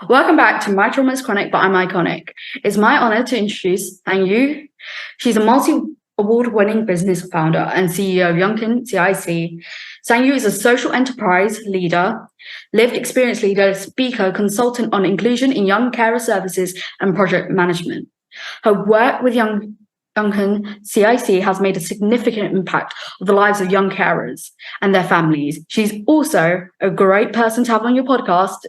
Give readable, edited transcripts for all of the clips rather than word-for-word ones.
Welcome back to My Trauma is Chronic, but I'm Iconic. It's my honor to introduce Sanyu. She's a multi-award-winning business founder and CEO of Yucan CIC. Sanyu is a social enterprise leader, lived experience leader, speaker, consultant on inclusion in young carer services and project management. Her work with Yucan CIC has made a significant impact on the lives of young carers and their families. She's also a great person to have on your podcast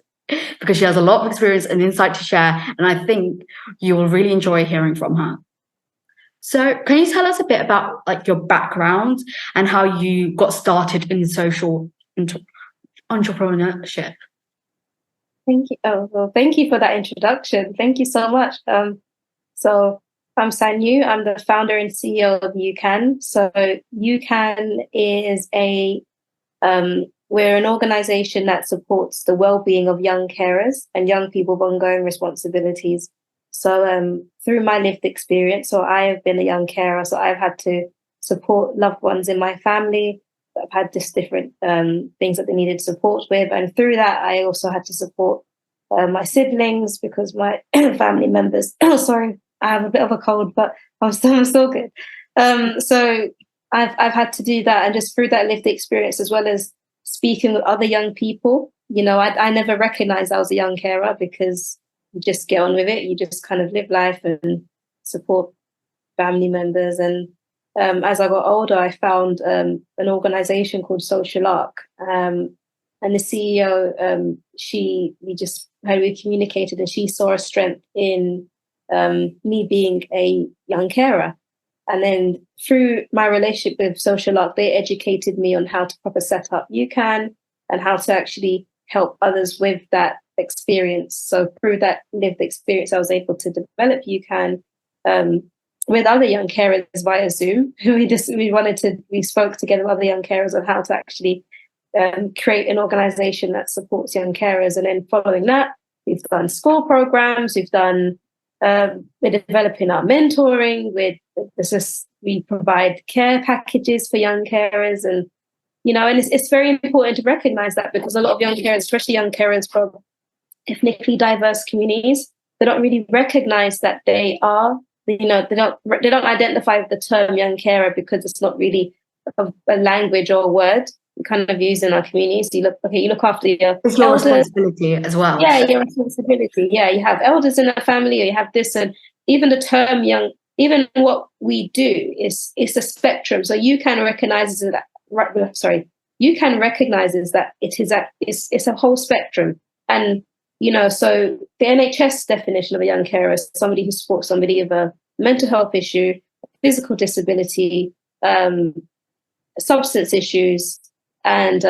because she has a lot of experience and insight to share, and I think you will really enjoy hearing from her. So can you tell us a bit about your background and how you got started in social entrepreneurship? Thank you. Thank you for that introduction. Thank you so much. So I'm Sanyu. I'm the founder and CEO of Yucan. So Yucan is we're an organization that supports the well-being of young carers and young people with ongoing responsibilities. So through my lived experience, so I have been a young carer, so I've had to support loved ones in my family that have had just different things that they needed support with. And through that, I also had to support my siblings because my family members, sorry, I have a bit of a cold, but I'm still good. So I've had to do that, and just through that lived experience, as well as speaking with other young people, I never recognized I was a young carer because you just get on with it. You just kind of live life and support family members. And as I got older, I found an organization called Social Arc. And the CEO, we communicated, and she saw a strength in me being a young carer. And then through my relationship with Social Arc, they educated me on how to proper set up Yucan and how to actually help others with that experience. So through that lived experience, I was able to develop Yucan with other young carers via Zoom. We spoke together with other young carers on how to actually create an organization that supports young carers. And then following that, we've done school programs, we're developing our mentoring. We provide care packages for young carers, and it's very important to recognize that, because a lot of young carers, especially young carers from ethnically diverse communities, they don't really recognize that they are. They don't identify with the term young carer because it's not really a language or a word we kind of use in our communities. You look after your It's your responsibility as well. Yeah, your responsibility. Yeah, you have elders in the family, or you have this, and even the term young, even what we do is a spectrum. So Yucan recognizes that. Yucan recognizes that it's a whole spectrum, and so the NHS definition of a young carer is somebody who supports somebody with a mental health issue, physical disability, substance issues, and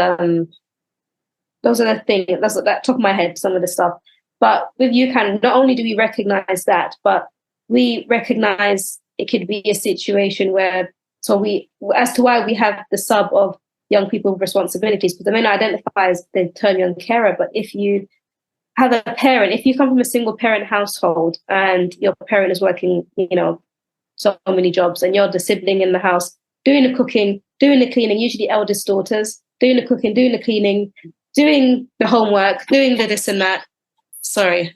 those are the things. That's at the top of my head, some of the stuff. But with Yucan, not only do we recognize that, but we recognize it could be a situation where, as to why we have the sub of young people with responsibilities, because they may not identify as the term young carer, but if you have a parent, if you come from a single parent household and your parent is working, so many jobs, and you're the sibling in the house doing the cooking, doing the cleaning, usually eldest daughters, doing the cooking, doing the cleaning, doing the homework, doing the this and that. Sorry.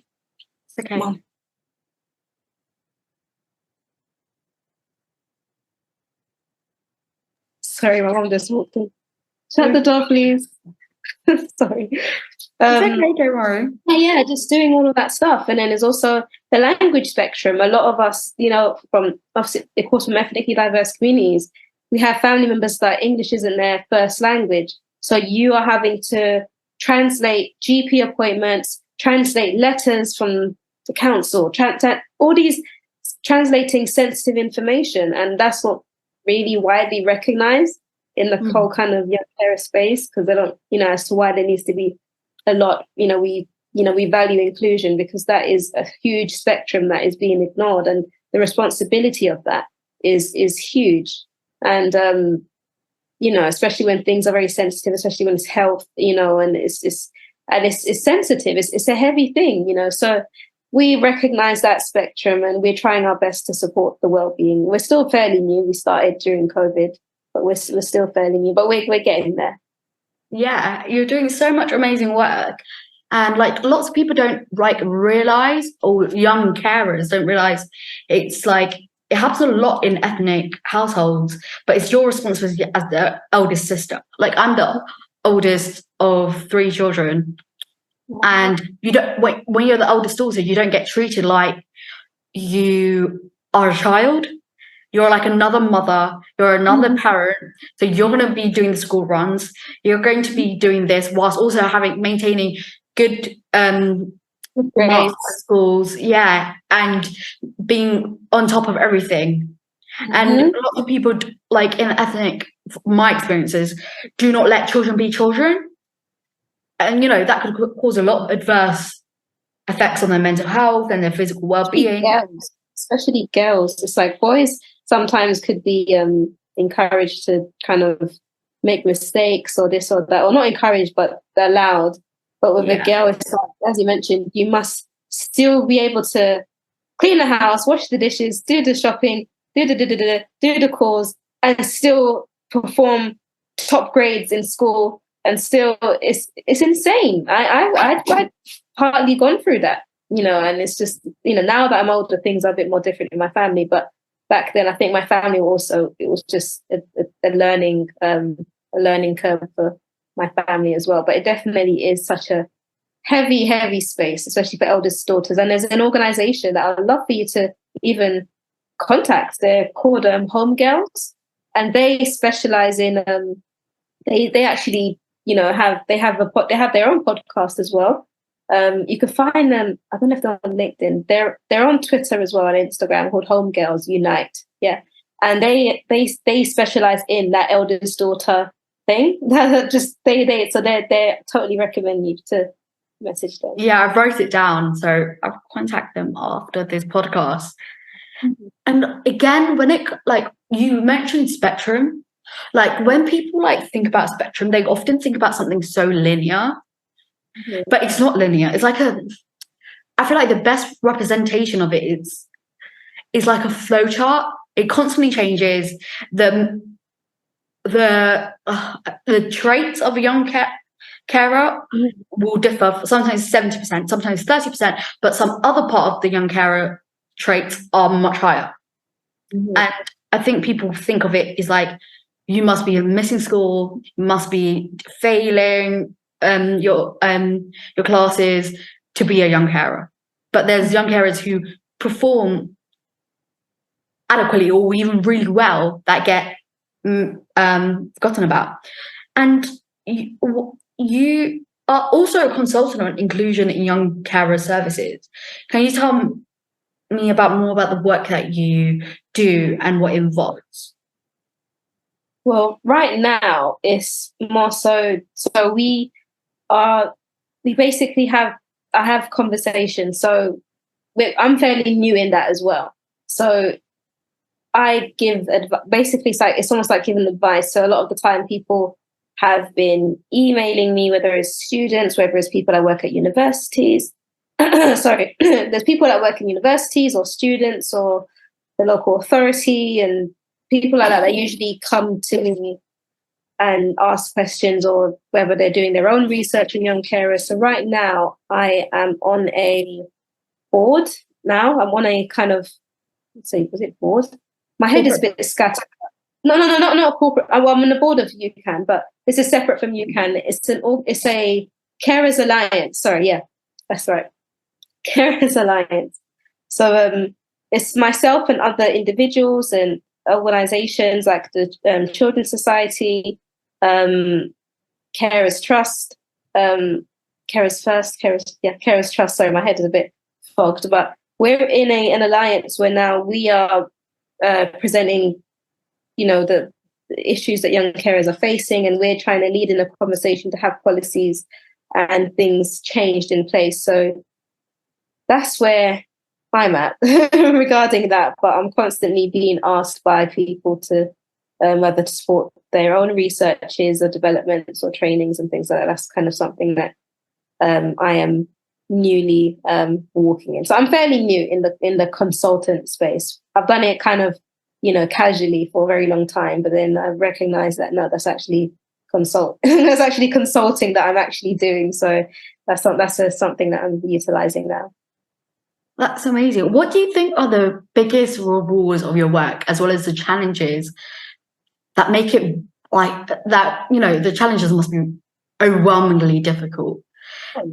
It's okay. Mom. Sorry, my mom just walked in. Shut the door, please. Sorry. It's okay, don't worry. Yeah, just doing all of that stuff. And then there's also the language spectrum. A lot of us, from obviously, of course, from ethnically diverse communities, we have family members that English isn't their first language. So you are having to translate GP appointments, translate letters from the council, all these translating sensitive information. And that's not really widely recognized in the whole kind of young carer space, because they don't, as to why there needs to be a lot, we value inclusion because that is a huge spectrum that is being ignored, and the responsibility of that is huge. And, especially when things are very sensitive, especially when it's health, and it's sensitive, it's a heavy thing, so we recognize that spectrum, and we're trying our best to support the well-being. We're still fairly new. We started during COVID, but we're still fairly new, but we're getting there. Yeah, you're doing so much amazing work. And like lots of people don't like realize, or young carers don't realize, it's like it happens a lot in ethnic households, but it's your responsibility as the eldest sister. Like I'm the oldest of 3 children, and you don't, when you're the eldest daughter, you don't get treated like you are a child. You're like another mother, you're another parent. So you're going to be doing the school runs. You're going to be doing this whilst also maintaining good marks at schools. Yeah. And being on top of everything. And lots of people, like in ethnic, my experiences, do not let children be children. And, you know, that could cause a lot of adverse effects on their mental health and their physical well-being. Especially girls. It's like boys sometimes could be encouraged to kind of make mistakes or this or that, or not encouraged, but allowed. But with a girl, it's like, as you mentioned, you must still be able to clean the house, wash the dishes, do the shopping, do the calls, and still perform top grades in school. And still, it's insane. I've partly gone through that, you know, and it's just, you know, now that I'm older, things are a bit more different in my family. But back then, I think my family also, it was just a learning curve for my family as well. But it definitely is such a heavy space, especially for eldest daughters. And there's an organization that I'd love for you to even contact. They're called Home Girls, and they specialize in they actually, you know, they have their own podcast as well. You can find them. I don't know if they're on LinkedIn. They're on Twitter as well, and Instagram, called Home Girls Unite. Yeah, and they specialize in that eldest daughter thing. So they totally recommend you to message them. Yeah, I wrote it down, so I'll contact them after this podcast. And again, when it, like you mentioned spectrum, like when people like think about spectrum, they often think about something so linear. But it's not linear. It's like I feel like the best representation of it is like a flow chart. It constantly changes. The traits of a young carer will differ. Sometimes 70%, sometimes 30%, but some other part of the young carer traits are much higher. And I think people think of it as like, you must be missing school, you must be failing your classes to be a young carer. But there's young carers who perform adequately or even really well that get forgotten about. And you are also a consultant on inclusion in young carer services. Can you tell me more about the work that you do and what it involves? Well, right now it's more so we basically I have conversations. So I'm fairly new in that as well. So I give basically it's almost like giving advice. So a lot of the time people have been emailing me, whether it's students, whether it's people that work at universities. Sorry, there's people that work in universities or students or the local authority and people like that usually come to me and ask questions, or whether they're doing their own research in young carers. So right now I am on a board now. I'm on a kind of, let's see, was it board? My head is a bit scattered. No, not corporate. Well, I'm on the board of Yucan, but this is separate from Yucan. It's a Carers Alliance. Sorry, yeah, that's right. Carers Alliance. So it's myself and other individuals and organizations like the Children's Society, Carers Trust, Carers First, Carers Trust. Sorry, my head is a bit fogged, but we're in an alliance where now we are presenting, you know, the issues that young carers are facing, and we're trying to lead in a conversation to have policies and things changed in place. So that's where I'm at regarding that. But I'm constantly being asked by people to whether to support their own researches or developments or trainings and things like that. That's kind of something that I am newly walking in. So I'm fairly new in the consultant space. I've done it kind of, you know, casually for a very long time, but then I recognized that no, that's actually consulting that I'm actually doing. So something that I'm utilizing now. That's amazing. What do you think are the biggest rewards of your work, as well as the challenges that make it like that? The challenges must be overwhelmingly difficult,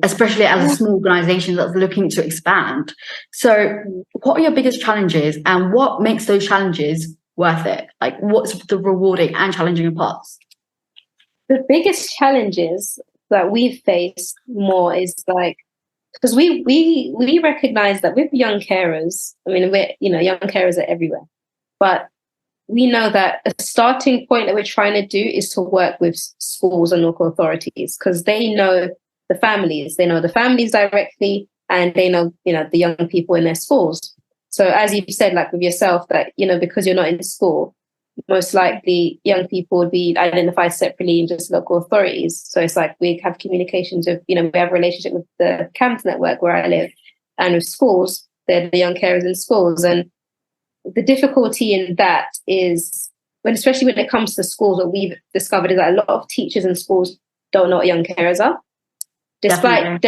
especially as a small organization that's looking to expand. So what are your biggest challenges, and what makes those challenges worth it? Like, what's the rewarding and challenging parts? The biggest challenges that we've faced more is like, because we recognize that with young carers, I mean, young carers are everywhere, but we know that a starting point that we're trying to do is to work with schools and local authorities, because they know the families directly, and they know, the young people in their schools. So as you've said, like with yourself, that, because you're not in school, most likely young people would be identified separately in just local authorities. So it's like we have communications with, we have a relationship with the CAMS network where I live, and with schools, they're the young carers in schools. And the difficulty in that is especially when it comes to schools, what we've discovered is that a lot of teachers in schools don't know what young carers are. Despite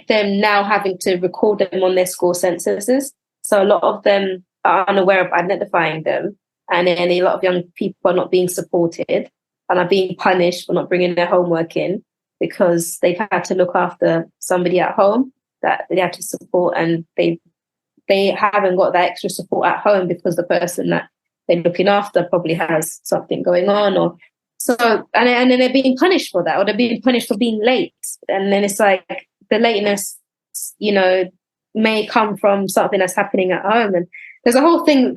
them now having to record them on their school censuses. So a lot of them are unaware of identifying them. And then a lot of young people are not being supported and are being punished for not bringing their homework in, because they've had to look after somebody at home that they have to support, and they haven't got that extra support at home because the person that they're looking after probably has something going on, or so, and then they're being punished for that, or they're being punished for being late. And then it's like the lateness, may come from something that's happening at home. And there's a whole thing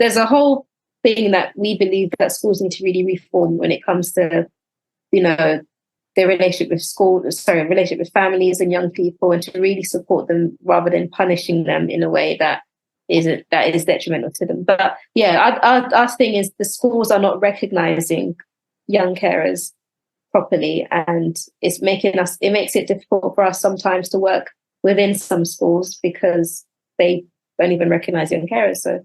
that we believe that schools need to really reform when it comes to, their relationship with families and young people, and to really support them rather than punishing them in a way that is detrimental to them. But yeah, our thing is the schools are not recognizing young carers properly, and it makes it difficult for us sometimes to work within some schools because they don't even recognize young carers. So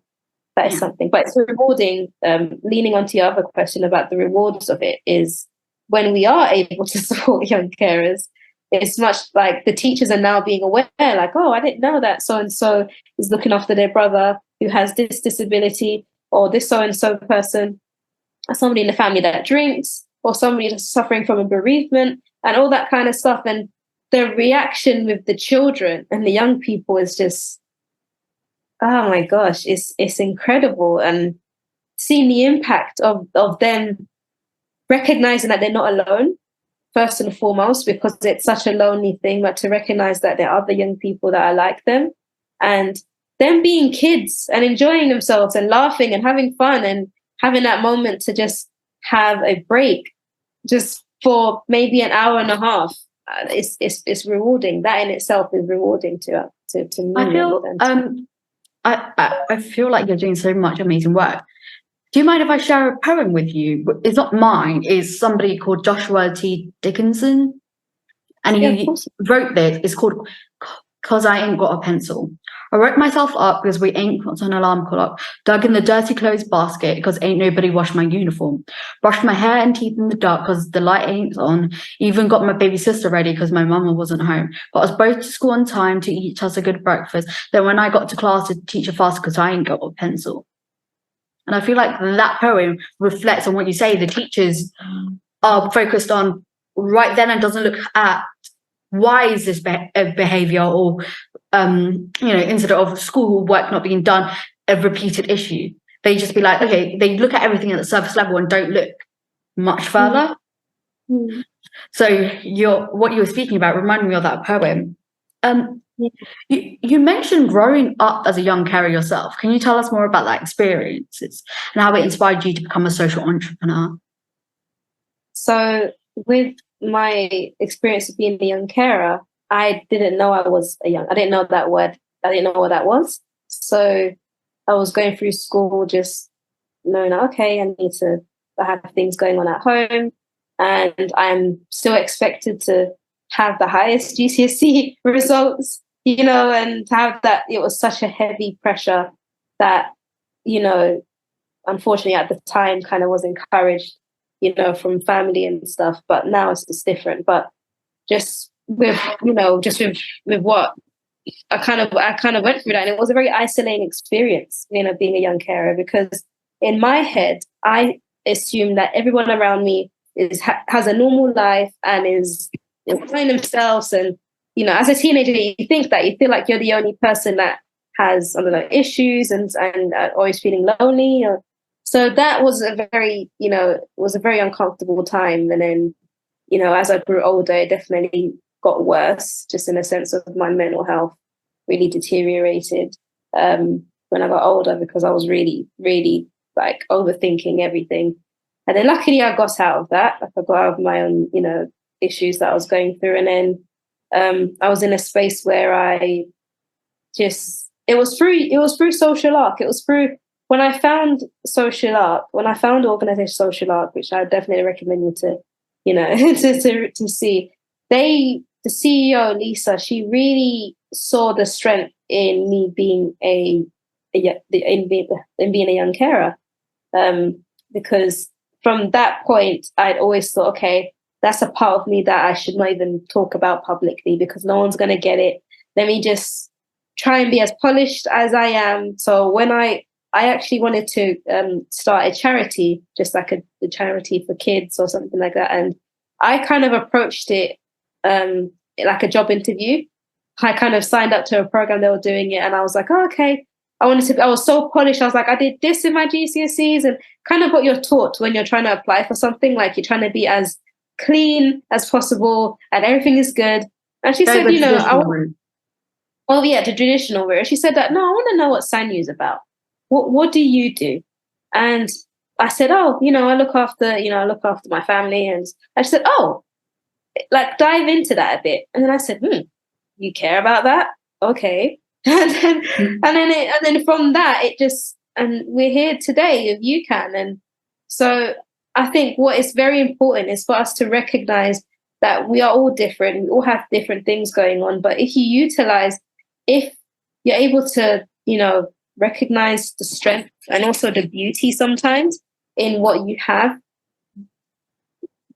that is something, but it's rewarding. Leaning onto your other question about the rewards of it, is when we are able to support young carers, it's much like the teachers are now being aware, like, oh, I didn't know that so-and-so is looking after their brother who has this disability, or this so-and-so person, or somebody in the family that drinks, or somebody that's suffering from a bereavement, and all that kind of stuff. And the reaction with the children and the young people is just, oh my gosh, it's incredible. And seeing the impact of them recognizing that they're not alone, first and foremost, because it's such a lonely thing, but to recognize that there are other young people that are like them, and them being kids and enjoying themselves and laughing and having fun and having that moment to just have a break just for maybe an hour and a half. It's rewarding. That in itself is rewarding to me. I feel like you're doing so much amazing work. Do you mind if I share a poem with you? It's not mine. It's somebody called Joshua T. Dickinson. And he wrote this. It's called "'Cause I Ain't Got a Pencil." I woke myself up because we ain't got an alarm clock. Dug in the dirty clothes basket because ain't nobody washed my uniform. Brushed my hair and teeth in the dark because the light ain't on. Even got my baby sister ready because my mama wasn't home. Got us both to school on time to eat us a good breakfast. Then when I got to class, the teacher fast because I ain't got a pencil. And I feel like that poem reflects on what you say. The teachers are focused on right then and doesn't look at why is this behavior or instead of school work not being done, a repeated issue. They just be like, okay, they look at everything at the surface level and don't look much further. Mm. So what you were speaking about reminded me of that poem. You mentioned growing up as a young carer yourself. Can you tell us more about that experiences and how it inspired you to become a social entrepreneur? So with my experience of being a young carer, I didn't know I didn't know that word. I didn't know what that was. So I was going through school just knowing, okay, I have things going on at home, and I'm still expected to have the highest GCSE results, and to have that. It was such a heavy pressure that, unfortunately at the time kind of was encouraged, from family and stuff, but now it's different. But just with just with what I kind of went through that, and it was a very isolating experience, being a young carer, because in my head I assumed that everyone around me has a normal life and is enjoying themselves, and as a teenager you feel like you're the only person that has, I don't know, issues and always feeling lonely. So that was a very uncomfortable time, and then as I grew older it definitely got worse, just in a sense of my mental health really deteriorated when I got older, because I was really, really like overthinking everything. And then luckily I got out of that. Like, I got out of my own, issues that I was going through. And then I was in a space where it was through social arc. It was through when I found organization Social Arc, which I definitely recommend you to, to see. The CEO, Lisa, she really saw the strength in me being being a young carer, because from that point I'd always thought, okay, that's a part of me that I should not even talk about publicly, because no one's going to get it. Let me just try and be as polished as I am. So when I actually wanted to start a charity, just like a charity for kids or something like that, and I kind of approached it like a job interview. I kind of signed up to a program, they were doing it, and I was like, oh, okay. I was so polished. I was like, I did this in my GCSEs, and kind of what you're taught when you're trying to apply for something, like you're trying to be as clean as possible and everything is good. And she said, the traditional route. She said that, no, I want to know what Sanyu's about. What do you do? And I said, oh, I look after my family. And I said, oh, like dive into that a bit. And then I said, you care about that? Okay. and then from that and we're here today with Yucan. And so I think what is very important is for us to recognize that we are all different. We all have different things going on. But if you're able to, recognize the strength and also the beauty sometimes in what you have,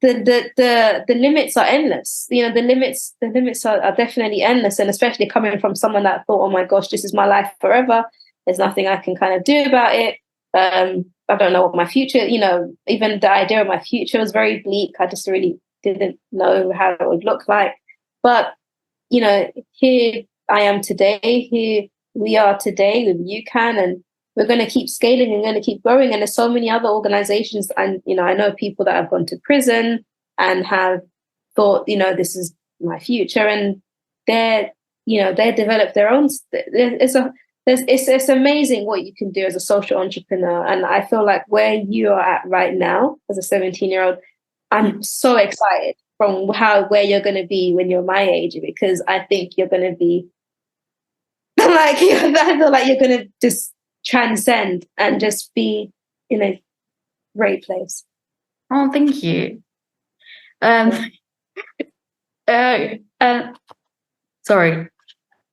the limits are endless. The limits are definitely endless, and especially coming from someone that thought, oh my gosh, this is my life forever. There's nothing I can kind of do about it. I don't know what my future, even the idea of my future was very bleak. I just really didn't know how it would look like. But, here I am today, here we are today with Yucan, and we're going to keep scaling and going to keep growing. And there's so many other organizations. And, I know people that have gone to prison and have thought, this is my future. And they developed their own. It's amazing what you can do as a social entrepreneur. And I feel like where you are at right now as a 17-year-old, I'm so excited from where you're going to be when you're my age, because I think you're going to be I feel like you're going to just transcend and just be in a great place. Oh, thank you. Sorry,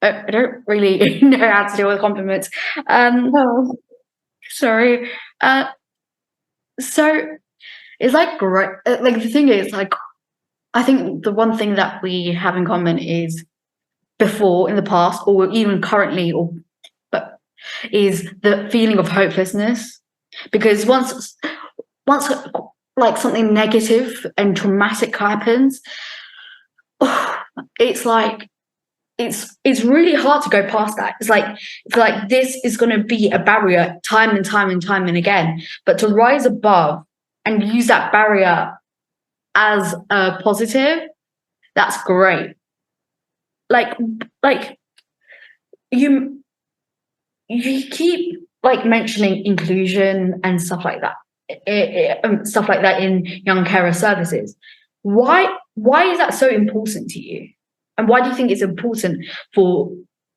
I don't really know how to deal with compliments. Sorry. So it's like great. Like the thing is, like, I think the one thing that we have in common is before, in the past, or even currently, is the feeling of hopelessness. Because once like something negative and traumatic happens, it's like it's really hard to go past that. It's like this is going to be a barrier time and time and again. But to rise above and use that barrier as a positive, that's great. Like you keep like mentioning inclusion and stuff like that, in young carer services. Why is that so important to you? And why do you think it's important for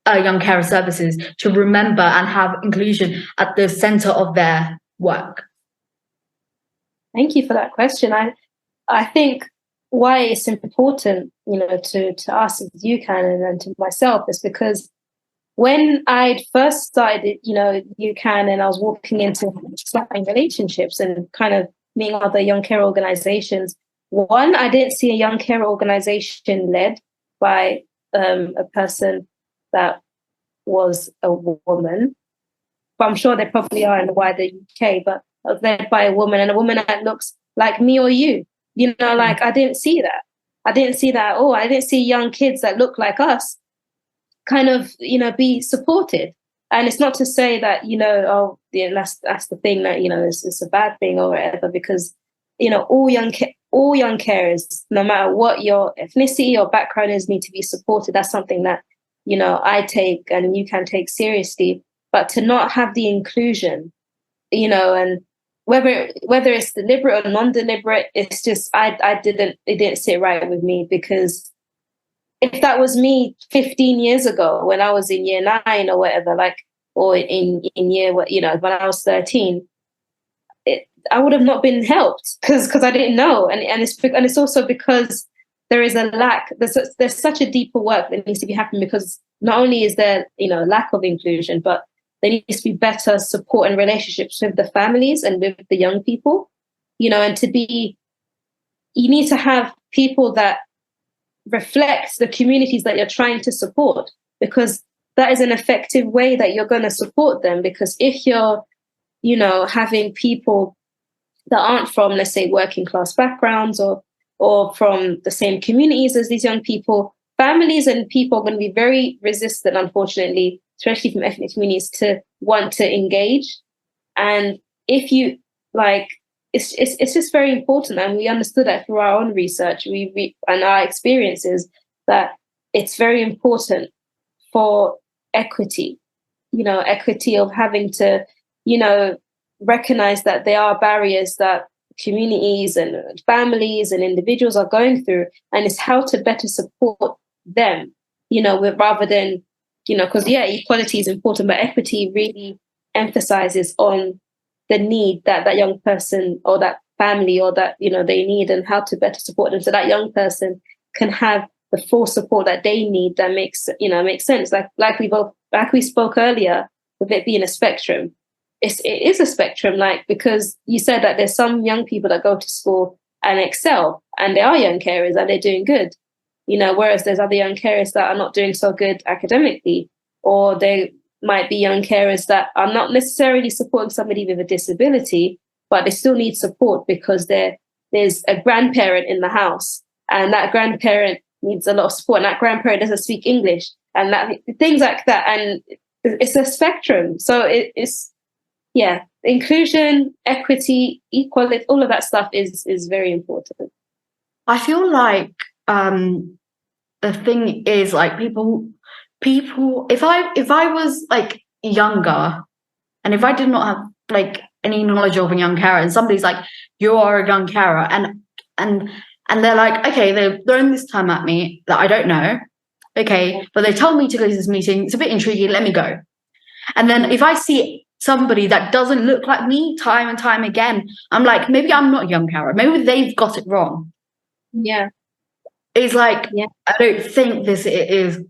young carer services to remember and have inclusion at the center of their work? Thank you for that question. I think why it's important, to us as Yucan and to myself, is because when I'd first started, Yucan, and I was walking into starting relationships and kind of meeting other young care organizations, one, I didn't see a young care organization led by a person that was a woman. But I'm sure they probably are in the wider UK, but I was led by a woman, and a woman that looks like me or you. You know, like I didn't see that. I didn't see that at all. I didn't see young kids that look like us kind of, you know, be supported. And it's not to say that, you know, oh, yeah, that's the thing that, you know, it's a bad thing or whatever, because, you know, all young carers, no matter what your ethnicity or background is, need to be supported. That's something that, you know, I take and you can take seriously. But to not have the inclusion, you know, and whether it's deliberate or non-deliberate, it's just it didn't sit right with me, because if that was me 15 years ago when I was in year 9 or whatever, like, or in year, you know, when I was 13, I would have not been helped because I didn't know, and it's also because there is a lack. There's such a deeper work that needs to be happening, because not only is there, you know, lack of inclusion, but there needs to be better support and relationships with the families and with the young people, you know, and you need to have people that reflect the communities that you're trying to support, because that is an effective way that you're going to support them. Because if you're, you know, having people that aren't from, let's say, working class backgrounds or from the same communities as these young people, families and people are going to be very resistant, unfortunately, especially from ethnic communities, to want to engage. And if you like, it's just very important, and we understood that through our own research, we and our experiences, that it's very important for equity, you know, equity of having to, you know, recognize that there are barriers that communities and families and individuals are going through, and it's how to better support them, you know, rather than, you know, because equality is important, but equity really emphasizes on the need that young person or that family or that, you know, they need, and how to better support them so that young person can have the full support that they need. That makes sense. Like we spoke earlier, with it being a spectrum. It is a spectrum, like, because you said that there's some young people that go to school and excel, and they are young carers and they're doing good, you know, whereas there's other young carers that are not doing so good academically, or they might be young carers that are not necessarily supporting somebody with a disability, but they still need support because there's a grandparent in the house, and that grandparent needs a lot of support, and that grandparent doesn't speak English, and that things like that. And it's a spectrum. So it's inclusion, equity, equality, all of that stuff is very important. I feel like the thing is, like, people if I was like younger, and if I did not have like any knowledge of a young carer, and somebody's like, you are a young carer, and they're like, okay, they're throwing this term at me that I don't know, okay, but they told me to go to this meeting, it's a bit intriguing, let me go. And then if I see somebody that doesn't look like me time and time again, I'm like, maybe I'm not a young carer, maybe they've got it wrong. Yeah. It's like, I don't think this is,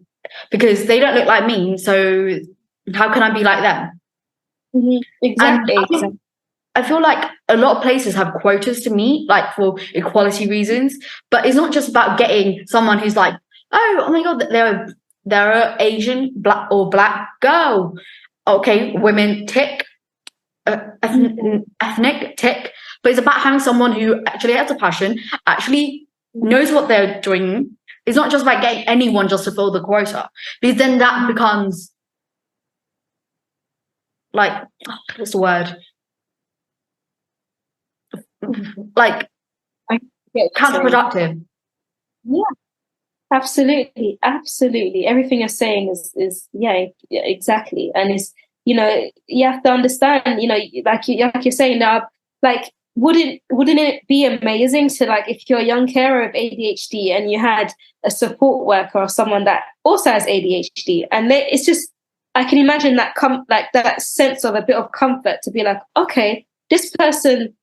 because they don't look like me, so how can I be like them? Mm-hmm. Exactly. I feel like a lot of places have quotas to meet, like for equality reasons, but it's not just about getting someone who's like, oh my god, they're an Asian black girl. Okay, women tick, ethnic tick, but it's about having someone who actually has a passion, actually knows what they're doing. It's not just about getting anyone just to fill the quota, because then that becomes like, what's the word? Like, counterproductive. Yeah, absolutely. Everything you're saying is exactly. And it's, you know, you have to understand, you know, like you're saying now, like, wouldn't it be amazing to, like, if you're a young carer of ADHD and you had a support worker or someone that also has ADHD, and it's just, I can imagine that that sense of a bit of comfort to be like, okay, this person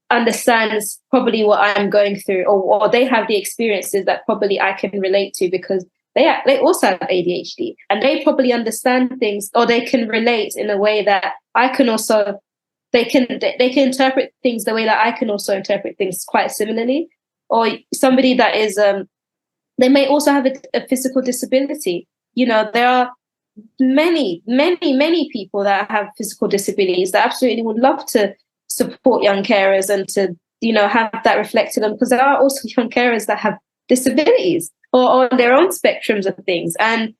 understands probably what I'm going through, or they have the experiences that probably I can relate to, because they also have ADHD, and they probably understand things, or they can relate in a way that I can also, they can interpret things the way that I can also interpret things quite similarly. Or somebody that is they may also have a physical disability. There are many people that have physical disabilities that absolutely would love to support young carers and to have that reflected on, because there are also young carers that have disabilities or on their own spectrums of things, and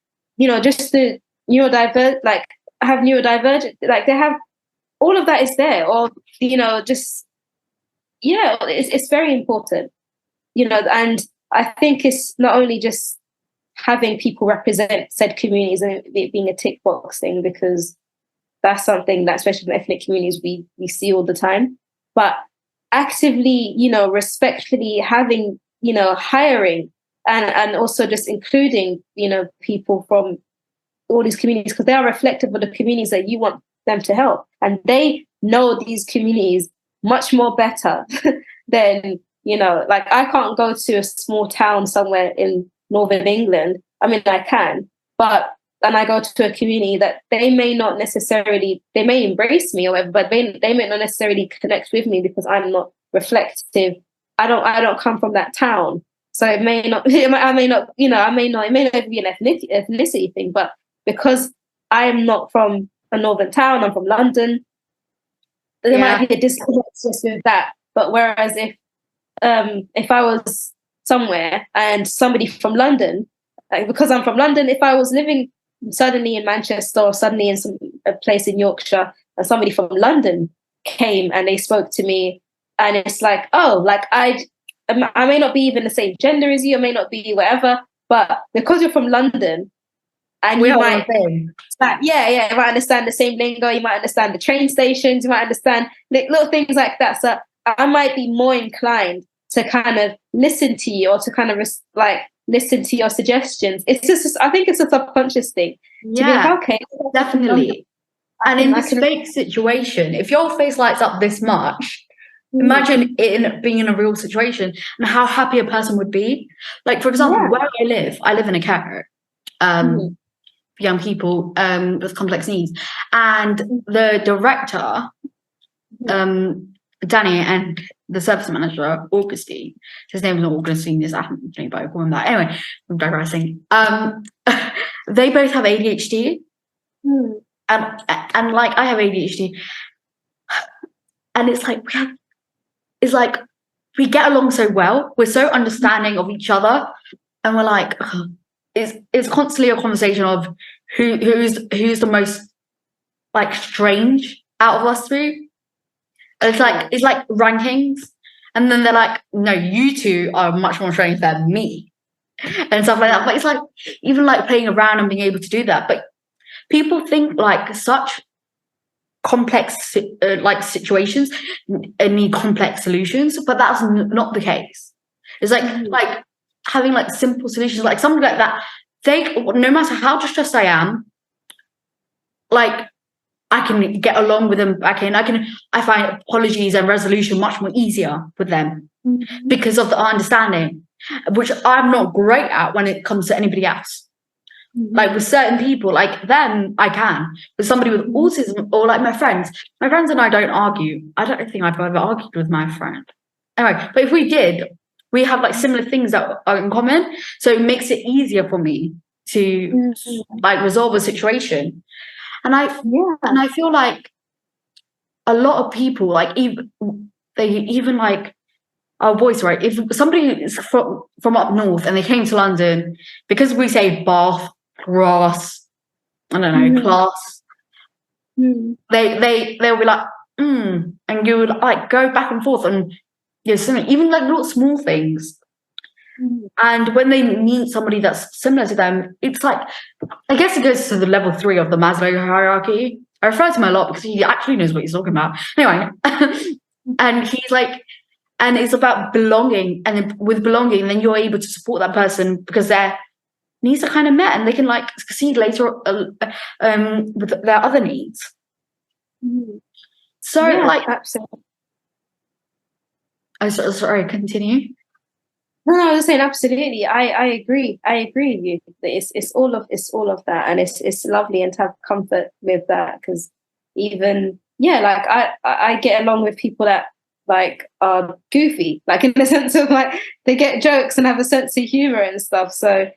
just the neurodivergent, like have neurodivergent, like they have all of that is there, or just it's very important, and I think it's not only just having people represent said communities and it being a tick box thing, because that's something that, especially in ethnic communities, we see all the time, but actively, respectfully having, hiring and also just including, people from all these communities, because they are reflective of the communities that you want them to help. And they know these communities much more better than, like I can't go to a small town somewhere in Northern England. I mean, I can, and I go to a community that they may embrace me or whatever, but they may not necessarily connect with me because I'm not reflective. I don't come from that town. So it may not be an ethnicity thing, but because I'm not from a northern town, I'm from London, there might be a disconnect just with that. But whereas if I was somewhere and somebody from London, like because I'm from London, if I was living suddenly in Manchester or suddenly in a place in Yorkshire, and somebody from London came and they spoke to me, and it's like, oh, like I may not be even the same gender as you, I may not be whatever, but because you're from London, and you might, you might understand the same lingo, you might understand the train stations, you might understand little things like that. So I might be more inclined to kind of listen to you, or to kind of listen to your suggestions. It's just, I think it's a subconscious thing. Yeah, to be like, okay, definitely. And in this fake situation, if your face lights up this much, imagine it being in a real situation and how happy a person would be. Like, for example, where I live in a care for young people with complex needs. And the director, Danny, and the service manager, Augustine, his name is not Augustine, it's Anthony, but I call him that. Anyway, I'm digressing. They both have ADHD. And like I have ADHD. And it's like we get along so well. We're so understanding of each other. And we're like, it's constantly a conversation of who's the most like strange out of us three. It's like rankings, and then they're like, no, you two are much more strange than me, and stuff like that. But it's like even like playing around and being able to do that. But people think like such complex like situations need complex solutions, but that's not the case. It's like having like simple solutions, like something like that. No matter how distressed I am, like I can get along with them. I find apologies and resolution much more easier with them because of the understanding, which I'm not great at when it comes to anybody else. Like with certain people, like them, I can. With somebody with autism, or like my friends and I don't argue. I don't think I've ever argued with my friend. Anyway, but if we did, we have like similar things that are in common. So it makes it easier for me to like resolve a situation. And I feel like a lot of people, like even like our voice, right? If somebody is from up north and they came to London, because we say Bath, grass, I don't know, class, they'll be like, and you would like go back and forth and even like little small things. And when they meet somebody that's similar to them, it's like, I guess it goes to the level 3 of the Maslow hierarchy. I refer to him a lot because he actually knows what he's talking about. Anyway, and he's like, and it's about belonging. And with belonging, then you're able to support that person because their needs are kind of met, and they can like succeed later with their other needs. So like, absolutely. Oh, sorry, continue. No, I was saying absolutely. I agree. I agree with you. It's all of that, and it's lovely, and to have comfort with that, because even like I get along with people that like are goofy, like in the sense of like they get jokes and have a sense of humor and stuff. So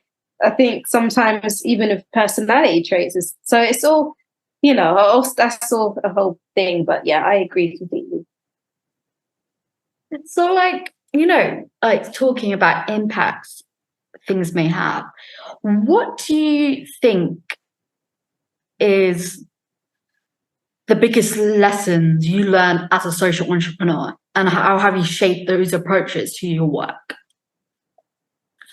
I think sometimes even with personality traits is so it's all, that's all a whole thing. But yeah, I agree completely. So, like, like talking about impacts things may have, what do you think is the biggest lessons you learned as a social entrepreneur, and how have you shaped those approaches to your work?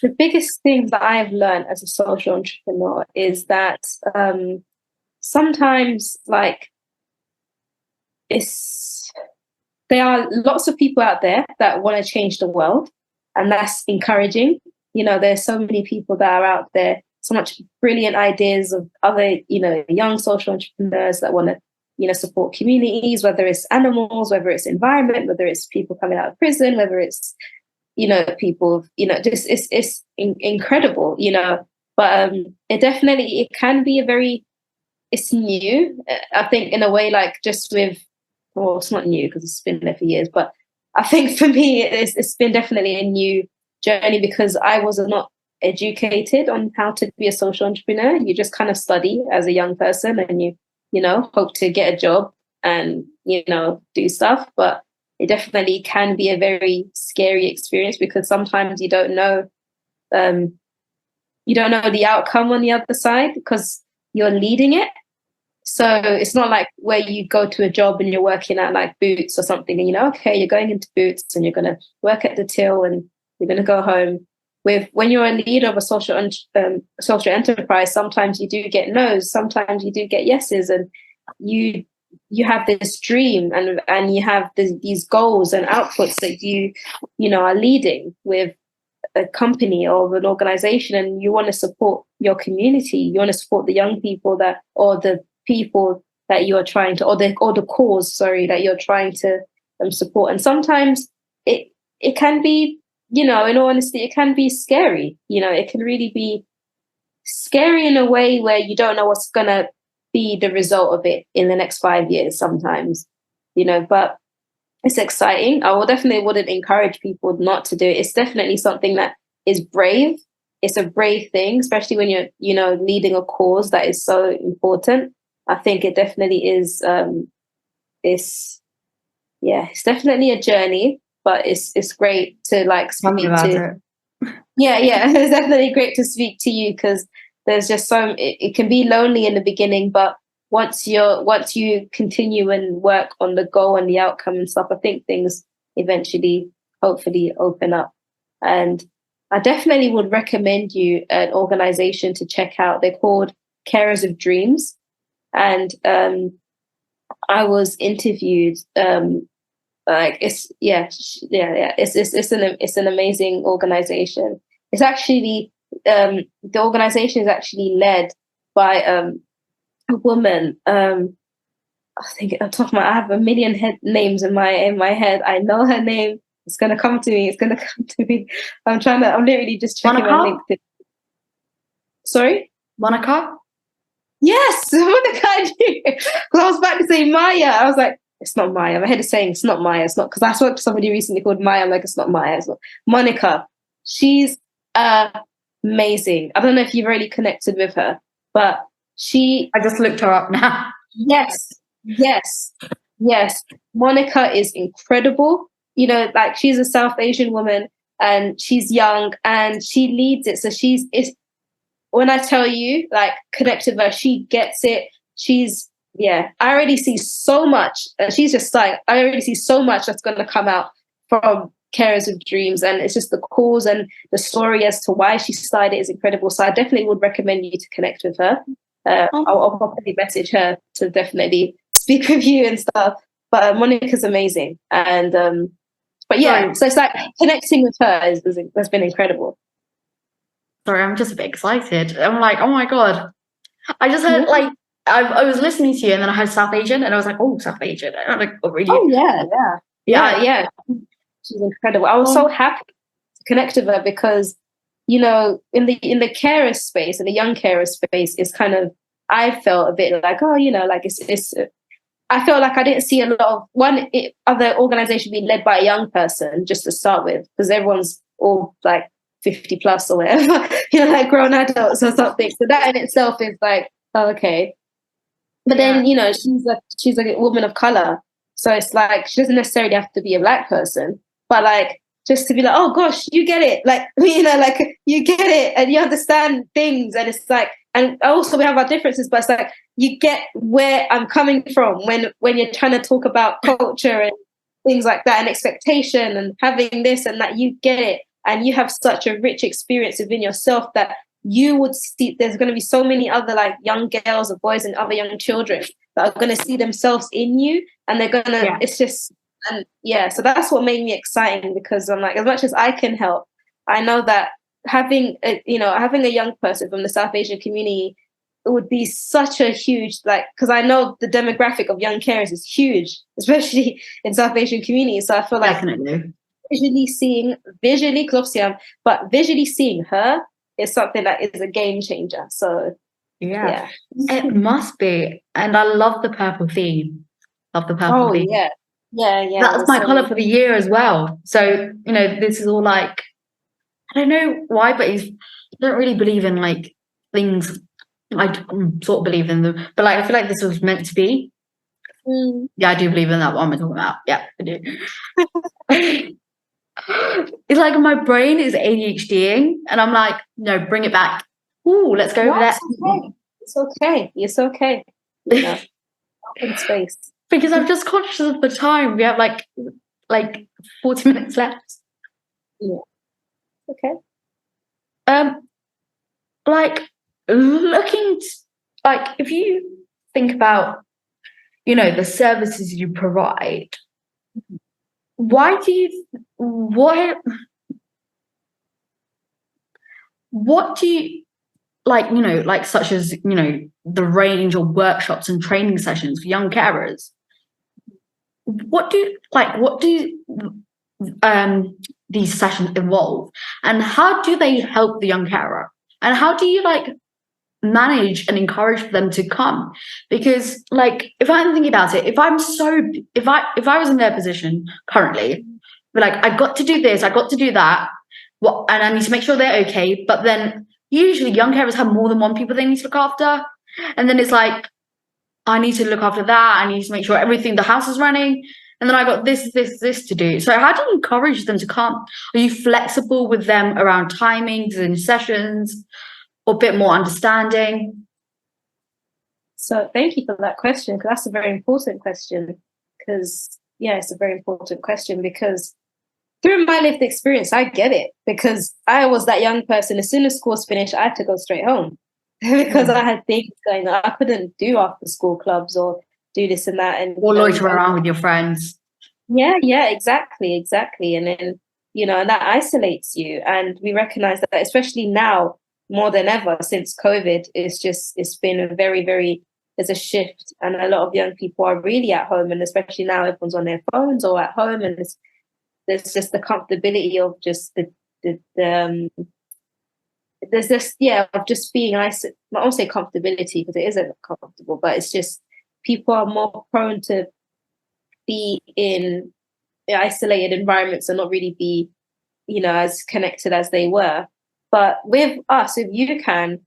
The biggest thing that I've learned as a social entrepreneur is that sometimes, like, there are lots of people out there that want to change the world, and that's encouraging. There's so many people that are out there, so much brilliant ideas of other, young social entrepreneurs that want to, support communities, whether it's animals, whether it's environment, whether it's people coming out of prison, whether it's, people, just it's incredible, but it can be it's new, I think, in a way, like just with, well, it's not new because it's been there for years, but I think for me, it's been definitely a new journey because I was not educated on how to be a social entrepreneur. You just kind of study as a young person and you hope to get a job and, do stuff. But it definitely can be a very scary experience because sometimes you don't know the outcome on the other side because you're leading it. So it's not like where you go to a job and you're working at like Boots or something and okay, you're going into Boots and you're going to work at the till and you're going to go home. When you're a leader of a social enterprise, sometimes you do get no's, sometimes you do get yeses, and you have this dream and you have these goals and outputs that you are leading with a company or an organization, and you want to support your community, you want to support the young people or the people that you are trying to, or the cause, that you're trying to support. And sometimes it can be, in all honesty, it can be scary. It can really be scary in a way where you don't know what's going to be the result of it in the next 5 years sometimes, but it's exciting. I wouldn't encourage people not to do it. It's definitely something that is brave. It's a brave thing, especially when you're, leading a cause that is so important. I think it definitely is. It's definitely a journey, but it's great to like speak to. Yeah, it's definitely great to speak to you because there's just it can be lonely in the beginning, but once you continue and work on the goal and the outcome and stuff, I think things eventually, hopefully, open up. And I definitely would recommend you an organization to check out. They're called Carers of Dreams. And I was interviewed. It's an amazing organization. It's actually the organization is actually led by a woman. I think I have a million names in my head. I know her name. It's gonna come to me. I'm literally just checking my LinkedIn. Sorry, Monica. Yes, Monica. I knew. Because I was about to say Maya. I was like, it's not Maya. My head is saying it's not Maya. It's not, because I spoke to somebody recently called Maya. I'm like, it's not Maya. It's not Monica. She's amazing. I don't know if you've already connected with her, but I just looked her up now. Yes. Monica is incredible. Like she's a South Asian woman and she's young and she leads it. So when I tell you, like, connect with her, she gets it. I already see so much. She's just like, I already see so much that's going to come out from Carers of Dreams. And it's just the cause and the story as to why she started it is incredible. So I definitely would recommend you to connect with her. I'll probably message her to definitely speak with you and stuff. But Monica's amazing. And, but yeah, so it's like connecting with her has been incredible. Sorry, I'm just a bit excited. I'm like, oh my God. I just heard I was listening to you and then I heard South Asian and I was like, oh, South Asian. And I'm like, oh, really? Oh, yeah. She's incredible. I was so happy to connect with her because, in the carer space, in the young carer space, it's kind of, I felt a bit like, oh, like it's I felt like I didn't see a lot of other organization being led by a young person just to start with, because everyone's all like 50 plus or whatever, like grown adults or something. So that in itself is like, oh, okay. But then, she's a woman of color. So it's like, she doesn't necessarily have to be a Black person, but like, just to be like, oh gosh, you get it. Like, like you get it and you understand things. And it's like, and also we have our differences, but it's like, you get where I'm coming from when you're trying to talk about culture and things like that and expectation and having this and that, you get it. And you have such a rich experience within yourself that you would see there's going to be so many other like young girls or boys and other young children that are going to see themselves in you, and they're going to, it's just, and so that's what made me exciting, because I'm like, as much as I can help, I know that having a young person from the South Asian community, it would be such a huge, like, because I know the demographic of young carers is huge, especially in South Asian communities. So I feel like Definitely. visually, because obviously but visually seeing her is something that is a game changer. So yeah. It must be. And I love the purple theme. Love the purple theme. Yeah. That's my color for the year as well. So, this is all like, I don't know why, but I don't really believe in like things. I sort of believe in them, but like I feel like this was meant to be. Yeah, I do believe in that one we're talking about. Yeah, I do. It's like my brain is ADHDing, and I'm like, no, bring it back. Ooh, let's go over that. It's okay. Open space. Because I'm just conscious of the time. We have like 40 minutes left. Yeah. Okay. Like looking, like if you think about, the services you provide, what do you like, like such as, the range of workshops and training sessions for young carers? What do these sessions involve, and how do they help the young carer? And how do you like manage and encourage them to come? Because like, if I'm thinking about it, if I was in their position currently, but like, I got to do this, I got to do that, and I need to make sure they're okay. But then usually young carers have more than one people they need to look after. And then it's like, I need to look after that. I need to make sure the house is running. And then I got this to do. So how do you encourage them to come? Are you flexible with them around timings and sessions, or a bit more understanding? So thank you for that question, because that's a very important question. Because it's a very important question, because through my lived experience, I get it, because I was that young person. As soon as school's finished, I had to go straight home because I had things going on. I couldn't do after school clubs or do this and that, and or loiter around with your friends. Yeah, exactly. And then and that isolates you. And we recognize that, especially now more than ever since COVID, it's been a very, very, there's a shift, and a lot of young people are really at home, and especially now everyone's on their phones or at home, and there's just the comfortability of just there's this of just being isolated. I won't say comfortability, because it isn't comfortable, but it's just people are more prone to be in isolated environments and not really be as connected as they were. But with us, if you can,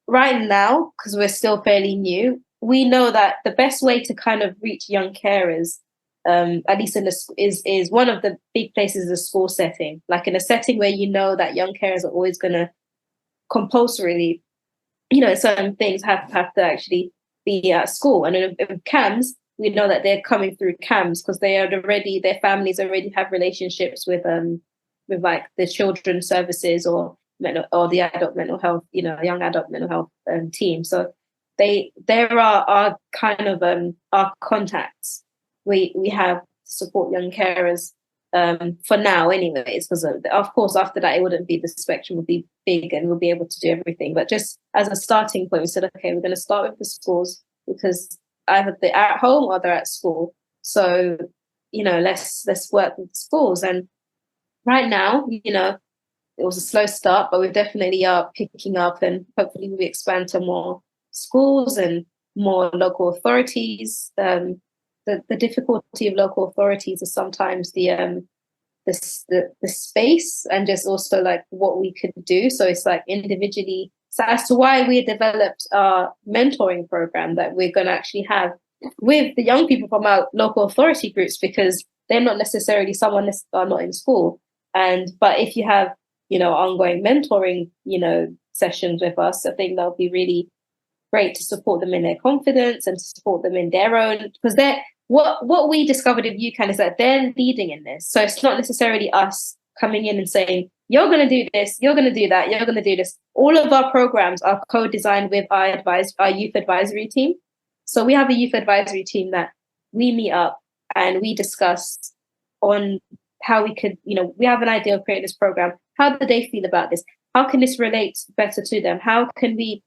right now, because we're still fairly new, we know that the best way to kind of reach young carers, at least is one of the big places is a school setting, like in a setting where that young carers are always going to compulsorily, certain things have to actually be at school. And in CAMS, we know that they're coming through CAMS because their families already have relationships with like the children's services or the adult mental health, young adult mental health team. So there are our kind of our contacts we have to support young carers for now anyways, because of course after that it wouldn't be, the spectrum would be big and we'll be able to do everything. But just as a starting point, we said, okay, we're going to start with the schools, because either they're at home or they're at school. So, let's work with schools. And right now, it was a slow start, but we definitely are picking up, and hopefully we expand to more schools and more local authorities. the difficulty of local authorities is sometimes the space and just also like what we could do. So it's like individually. So as to why we developed our mentoring program that we're going to actually have with the young people from our local authority groups, because they're not necessarily someone that are not in school. But if you have, ongoing mentoring, sessions with us, I think that'll be really great to support them in their confidence and to support them in their own, because what we discovered with UCAN is that they're leading in this. So it's not necessarily us coming in and saying, you're going to do this, you're going to do that, you're going to do this. All of our programs are co-designed with our youth advisory team. So we have a youth advisory team that we meet up and we discuss on how we could, we have an idea of creating this program. How do they feel about this? How can this relate better to them? How can we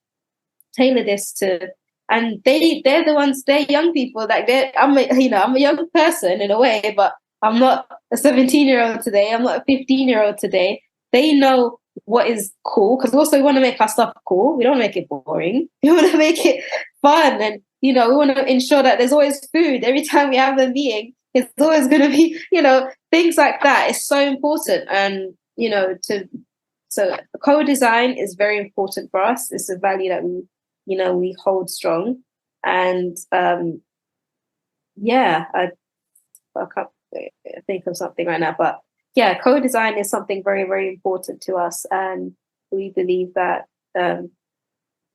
tailor this to, and they're the ones, they're young people, like I'm a young person in a way, but I'm not a 17-year-old today, I'm not a 15-year-old today. They know what is cool, because also we want to make our stuff cool. We don't make it boring. We want to make it fun, and we want to ensure that there's always food every time we have a meeting. It's always going to be, things like that. It's so important, and so co-design is very important for us. It's a value that we hold strong, and I can't think of something right now, but yeah, co-design is something very, very important to us, and we believe that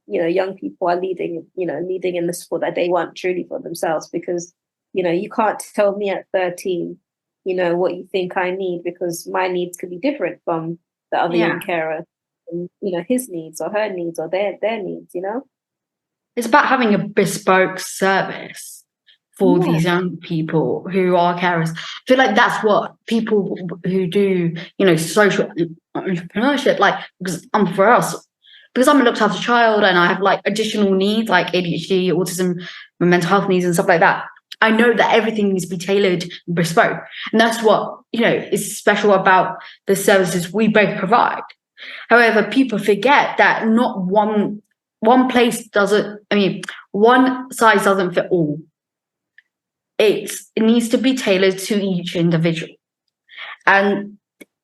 young people are leading in the sport that they want truly for themselves, because you can't tell me at 13 what you think I need, because my needs could be different from the other young carer, and his needs or her needs or their needs. It's about having a bespoke service for these young people who are carers. I feel like that's what people who do, social entrepreneurship, like, because for us, because I'm a looked after child and I have like additional needs like ADHD, autism, mental health needs and stuff like that. I know that everything needs to be tailored and bespoke. And that's what, is special about the services we both provide. However, people forget that not one place doesn't, one size doesn't fit all. It needs to be tailored to each individual. And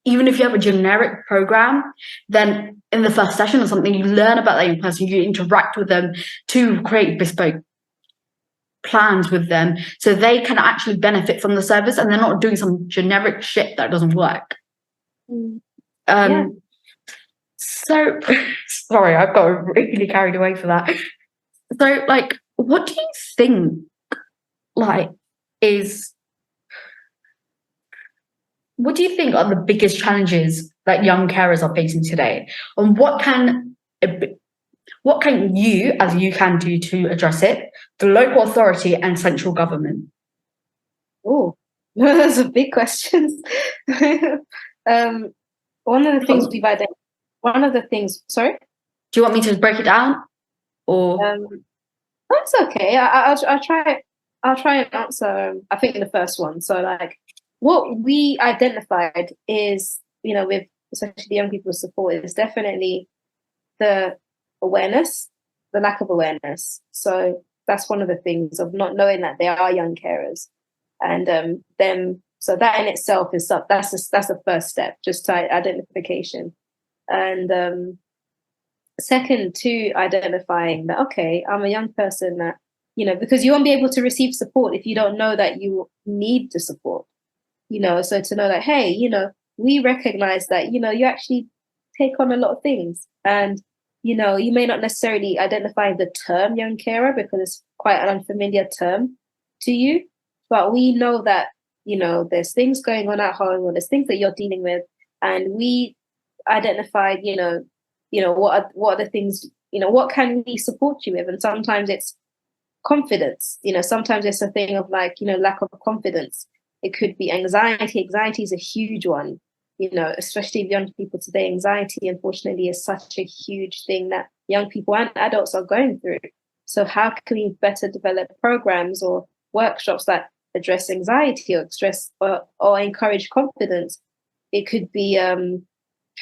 even if you have a generic program, then in the first session or something, you learn about that young person, you interact with them to create bespoke plans with them so they can actually benefit from the service and they're not doing some generic shit that doesn't work. So sorry, I've got really carried away for that. So like, what do you think what do you think are the biggest challenges that young carers are facing today, and what can you as UCAN do to address it, the local authority and central government? Oh, those are big questions. One of the things we've identified. Sorry? Do you want me to break it down? Or that's okay. I'll try and answer, I think, the first one. So like what we identified is, with especially the young people's support, is definitely the lack of awareness. So that's one of the things of not knowing that they are young carers, and so that in itself is that's the first step, just to identification. And second, to identifying that, okay, I'm a young person that, because you won't be able to receive support if you don't know that you need the support, so to know that, hey, we recognize that, you actually take on a lot of things, and, you may not necessarily identify the term young carer because it's quite an unfamiliar term to you, but we know that, there's things going on at home, or there's things that you're dealing with, and we identified, what are the things, what can we support you with? And sometimes it's confidence, sometimes it's a thing of like, lack of confidence. It could be anxiety. Anxiety is a huge one, especially young people today. Anxiety, unfortunately, is such a huge thing that young people and adults are going through. So how can we better develop programs or workshops that address anxiety or stress or encourage confidence? It could be,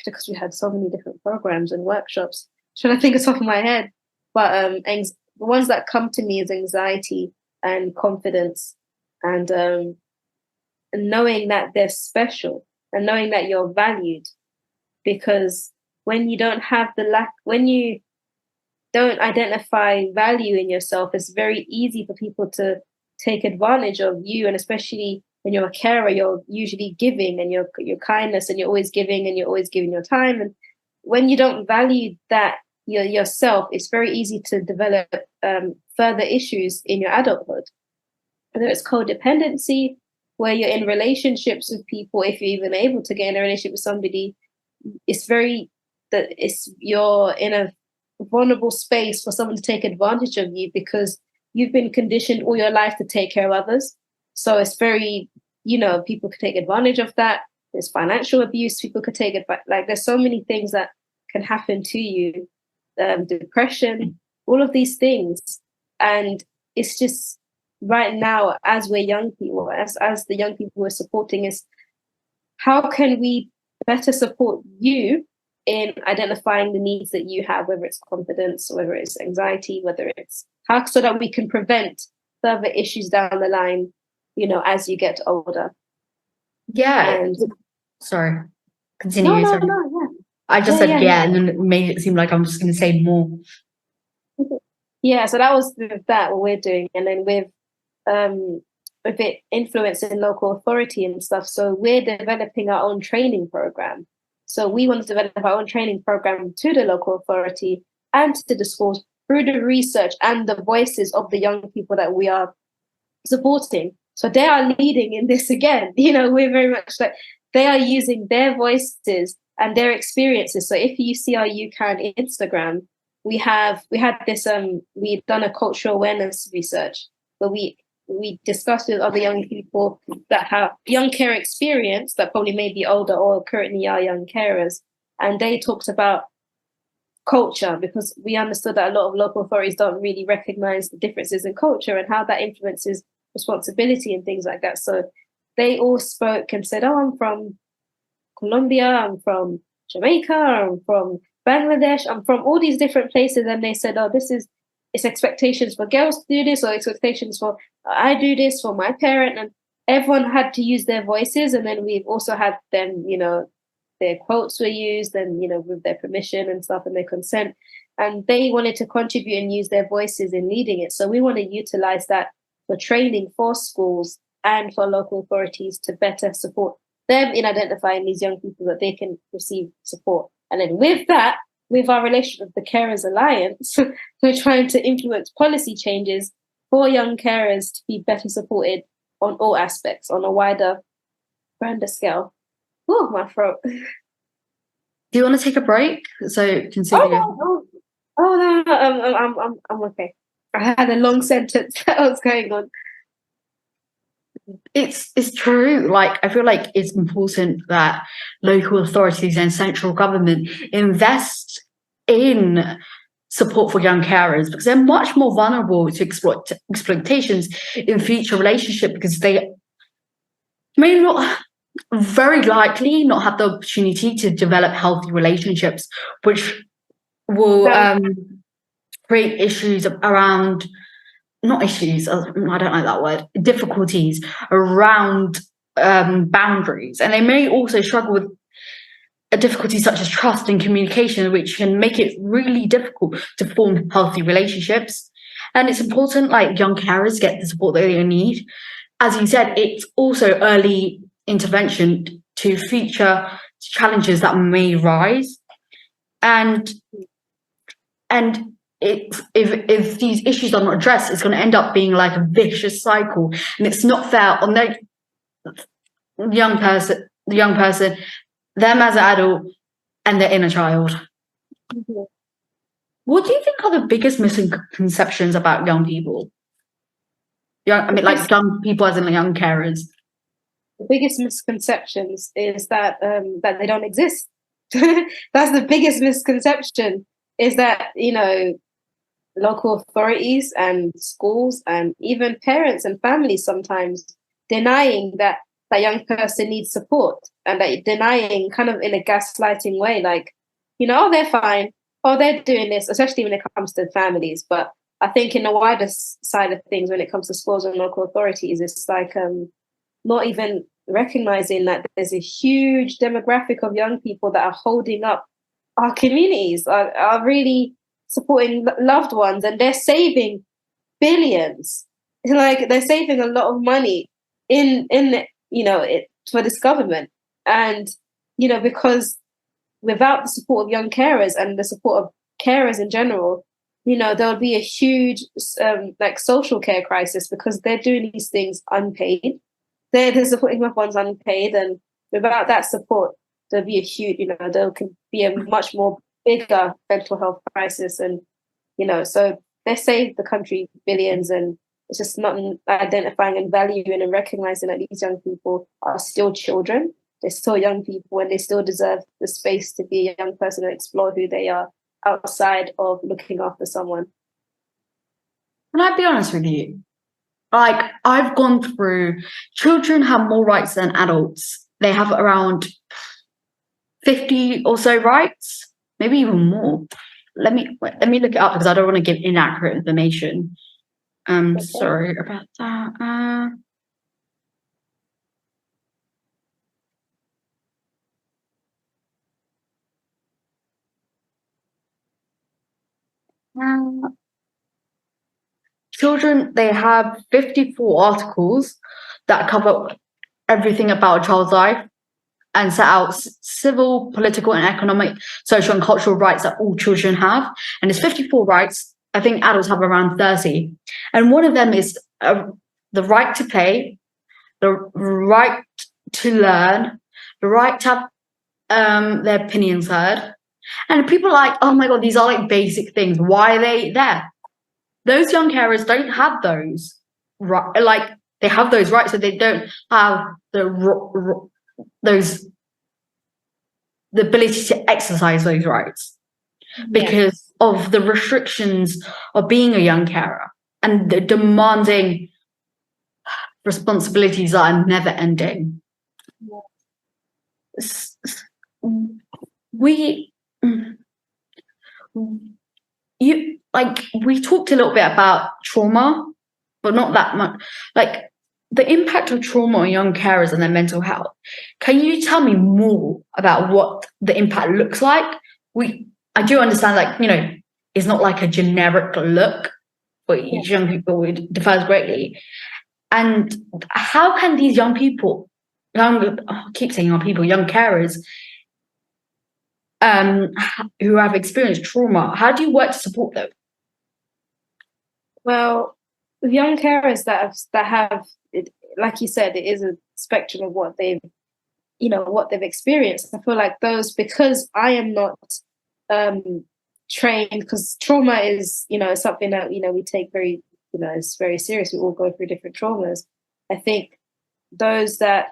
because we had so many different programs and workshops, trying to think of the top of my head, but the ones that come to me is anxiety and confidence, and knowing that they're special and knowing that you're valued. Because when you don't have when you don't identify value in yourself, it's very easy for people to take advantage of you. And especially when you're a carer, you're usually giving, and your kindness, and you're always giving, and you're always giving your time. And when you don't value that yourself, it's very easy to develop further issues in your adulthood. Whether it's codependency, where you're in relationships with people, if you're even able to get in a relationship with somebody, you're in a vulnerable space for someone to take advantage of you, because you've been conditioned all your life to take care of others. So it's very, people could take advantage of that. There's financial abuse. People could take it back. Like, there's so many things that can happen to you. Depression, all of these things. And it's just right now, as we're young people, as the young people we're supporting, is how can we better support you in identifying the needs that you have, whether it's confidence, whether it's anxiety, whether it's so that we can prevent further issues down the line, as you get older. Yeah. Sorry. Continue. No, sorry. yeah. I just said yeah, and then it made it seem like I'm just going to say more. Yeah, so that was what we're doing. And then with it influencing local authority and stuff, so we're developing our own training program. So we want to develop our own training program to the local authority and to the schools through the research and the voices of the young people that we are supporting. So they are leading in this again. We're very much like, they are using their voices and their experiences. So if you see our Yucan Instagram, we've done a cultural awareness research where we discussed with other young people that have young care experience, that probably may be older or currently are young carers. And they talked about culture, because we understood that a lot of local authorities don't really recognize the differences in culture and how that influences responsibility and things like that. So they all spoke and said, I'm from Colombia, I'm from Jamaica, I'm from Bangladesh, I'm from all these different places. And they said, it's expectations for girls to do this, or expectations for I do this for my parent. And everyone had to use their voices. And then we've also had them, their quotes were used, and, with their permission and stuff and their consent. And they wanted to contribute and use their voices in leading it. So we want to utilize that for training for schools and for local authorities to better support them in identifying these young people that they can receive support. And then with that, with our relationship with the Carers Alliance, we're trying to influence policy changes for young carers to be better supported on all aspects, on a grander scale. Oh, my throat. Do you want to take a break? So consider. No, I'm okay. I had a long sentence that was going on. It's true. Like, I feel like it's important that local authorities and central government invest in support for young carers, because they're much more vulnerable to exploitations in future relationships, because they may not, very likely not have the opportunity to develop healthy relationships, which will create issues around, not issues, I don't like that word, difficulties around boundaries. And they may also struggle with a difficulty such as trust and communication, which can make it really difficult to form healthy relationships. And it's important, like, young carers get the support that they need. As you said, it's also early intervention to future challenges that may rise. And if these issues are not addressed, it's going to end up being like a vicious cycle, and it's not fair on the young person, them as an adult, and their inner child. Mm-hmm. What do you think are the biggest misconceptions about young people? Young people as in young carers. The biggest misconceptions is that they don't exist. That's the biggest misconception, is that, local authorities and schools and even parents and families sometimes denying that young person needs support, and that denying kind of in a gaslighting way, like, they're fine, they're doing this, especially when it comes to families. But I think in the wider side of things, when it comes to schools and local authorities, it's like not even recognizing that there's a huge demographic of young people that are holding up our communities, are really supporting loved ones, and they're saving billions. Like, they're saving a lot of money in for this government. And because without the support of young carers and the support of carers in general, there'll be a huge like social care crisis, because they're doing these things unpaid. They're supporting loved ones unpaid, and without that support, there'll be a huge, there could be a much more bigger mental health crisis. And so they saved the country billions, and it's just not identifying and valuing and recognizing that these young people are still children. They're still young people, and they still deserve the space to be a young person and explore who they are outside of looking after someone. Can I be honest with you? Like, I've gone through, children have more rights than adults. They have around 50 or so rights, maybe even more. Let me look it up, because I don't want to give inaccurate information. Okay. Sorry about that. Children, they have 54 articles that cover everything about a child's life and set out civil, political, and economic, social, and cultural rights that all children have. And there's 54 rights. I think adults have around 30. And one of them is the right to play, the right to learn, the right to have their opinions heard. And people are like, oh my God, these are like basic things. Why are they there? Those young carers don't have those, right? Like, they have those rights, but they don't have the ability to exercise those rights because of the restrictions of being a young carer and the demanding responsibilities that are never ending. We talked a little bit about trauma, but not that much. Like, the impact of trauma on young carers and their mental health. Can you tell me more about what the impact looks like? I do understand, like, it's not like a generic look for each young people. It differs greatly. And how can these young people, young carers, who have experienced trauma, how do you work to support them? Well, with young carers that have, like you said, it is a spectrum of what they've experienced. I feel like those, because I am not trained, because trauma is, something that, we take very, it's very serious. We all go through different traumas. I think those that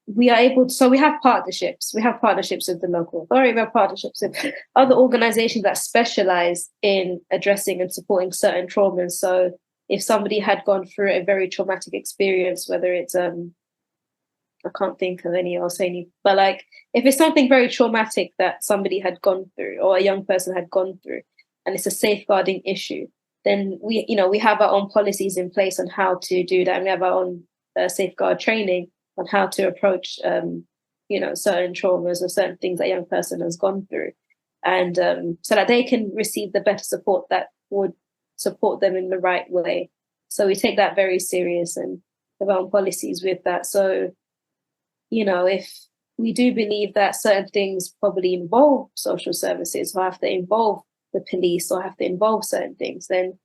we are able to, so we have partnerships. We have partnerships with the local authority. We have partnerships with other organizations that specialize in addressing and supporting certain traumas. So if somebody had gone through a very traumatic experience, whether it's I can't think of any, I'll say any, but like, if it's something very traumatic that somebody had gone through, or a young person had gone through, and it's a safeguarding issue, then we have our own policies in place on how to do that. And we have our own safeguard training on how to approach certain traumas or certain things that a young person has gone through, and so that they can receive the better support that would support them in the right way. So we take that very serious and have our own policies with that. So if we do believe that certain things probably involve social services, or have to involve the police, or have to involve certain things, then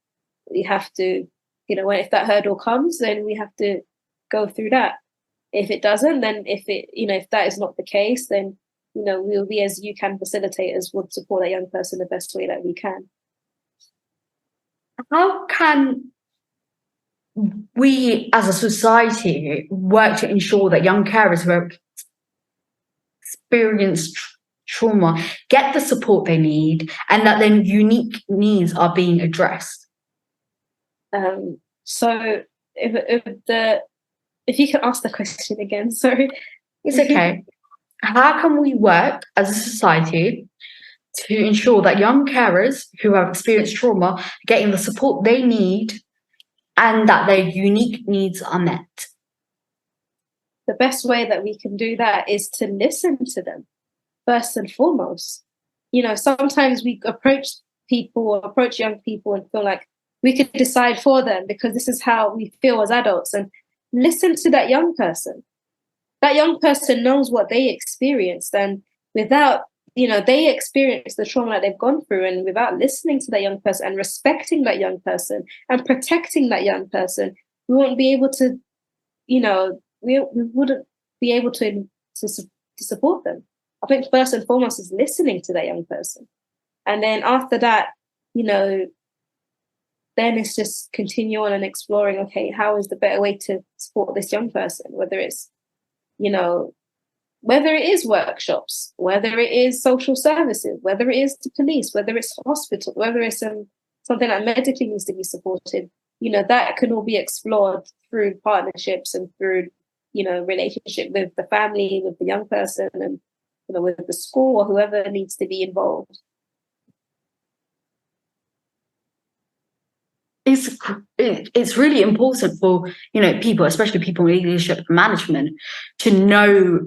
we have to, if that hurdle comes, then we have to go through that. If it doesn't, then if that is not the case, then we as Yucan facilitators would support that young person the best way that we can. How can we as a society work to ensure that young carers who have experienced trauma get the support they need, and that their unique needs are being addressed? So if you can ask the question again, sorry. It's okay. How can we work as a society to ensure that young carers who have experienced trauma are getting the support they need and that their unique needs are met? The best way that we can do that is to listen to them first and foremost. Sometimes we approach young people and feel like we could decide for them because this is how we feel as adults. And listen to that young person. That young person knows what they experienced, and without, they experience the trauma that they've gone through, and without listening to that young person and respecting that young person and protecting that young person, we won't be able to, we wouldn't be able to support them. I think first and foremost is listening to that young person. And then after that, then it's just continue on and exploring, okay, how is the better way to support this young person? Whether it's, whether it is workshops, whether it is social services, whether it is the police, whether it's hospital, whether it's something that medically needs to be supported, that can all be explored through partnerships and through, relationship with the family, with the young person, and with the school or whoever needs to be involved. It's really important for people, especially people in leadership and management, to know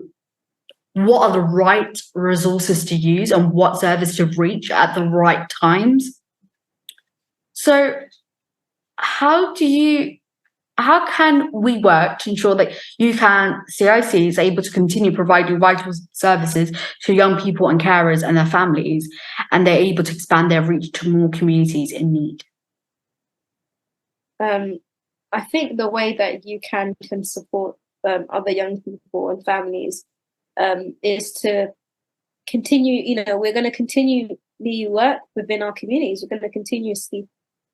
what are the right resources to use and what service to reach at the right times. So how can we work to ensure that Yucan CIC is able to continue providing vital services to young people and carers and their families, and they're able to expand their reach to more communities in need? I think the way that Yucan can support other young people and families is to continue, we're going to continue the work within our communities. We're going to continuously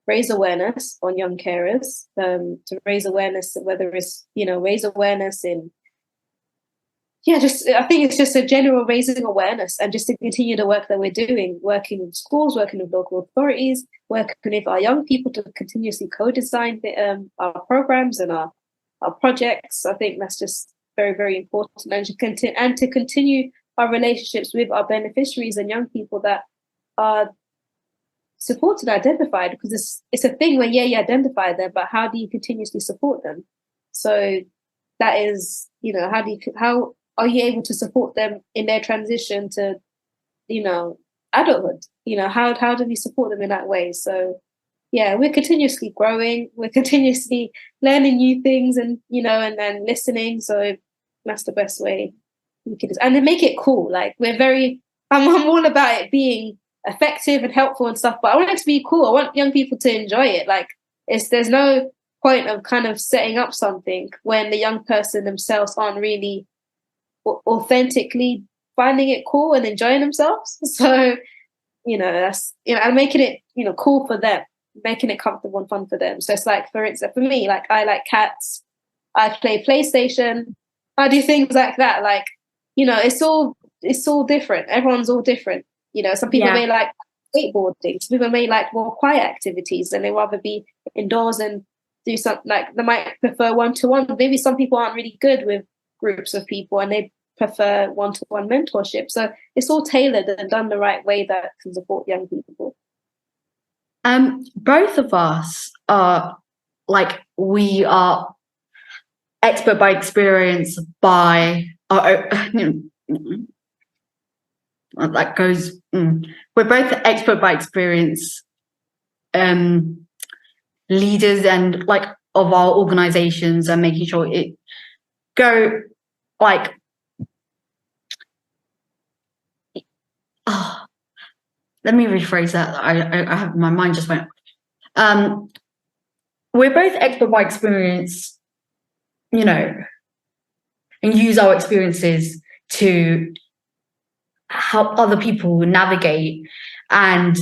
raise awareness on young carers, to raise awareness, whether it's, raise awareness in, I think it's just a general raising awareness, and just to continue the work that we're doing, working with schools, working with local authorities, working with our young people to continuously co-design our programs and our projects. I think that's just very, very important, and to continue our relationships with our beneficiaries and young people that are supported, identified, because it's a thing where you identify them, but how do you continuously support them? So that is, how are you able to support them in their transition to, adulthood? How do we support them in that way? So we're continuously growing, we're continuously learning new things, and and then listening. So that's the best way we could, and then make it cool. Like I'm all about it being effective and helpful and stuff, but I want it to be cool. I want young people to enjoy it. Like there's no point of kind of setting up something when the young person themselves aren't really authentically finding it cool and enjoying themselves. So that's and making it cool for them, making it comfortable and fun for them. So it's like, for instance, for me, like I like cats, I play PlayStation, I do things like that. Like it's all different. Everyone's all different. Some people may like skateboarding, some people may like more quiet activities, and they rather be indoors and do something. Like they might prefer one-to-one. Maybe some people aren't really good with groups of people and they prefer one-to-one mentorship. So it's all tailored and done the right way that can support young people. Both of us are we are expert by experience by that goes we're both expert by experience leaders and of our organizations, and making sure it go let me rephrase that. I have, my mind just went. We're both expert by experience, and use our experiences to help other people navigate and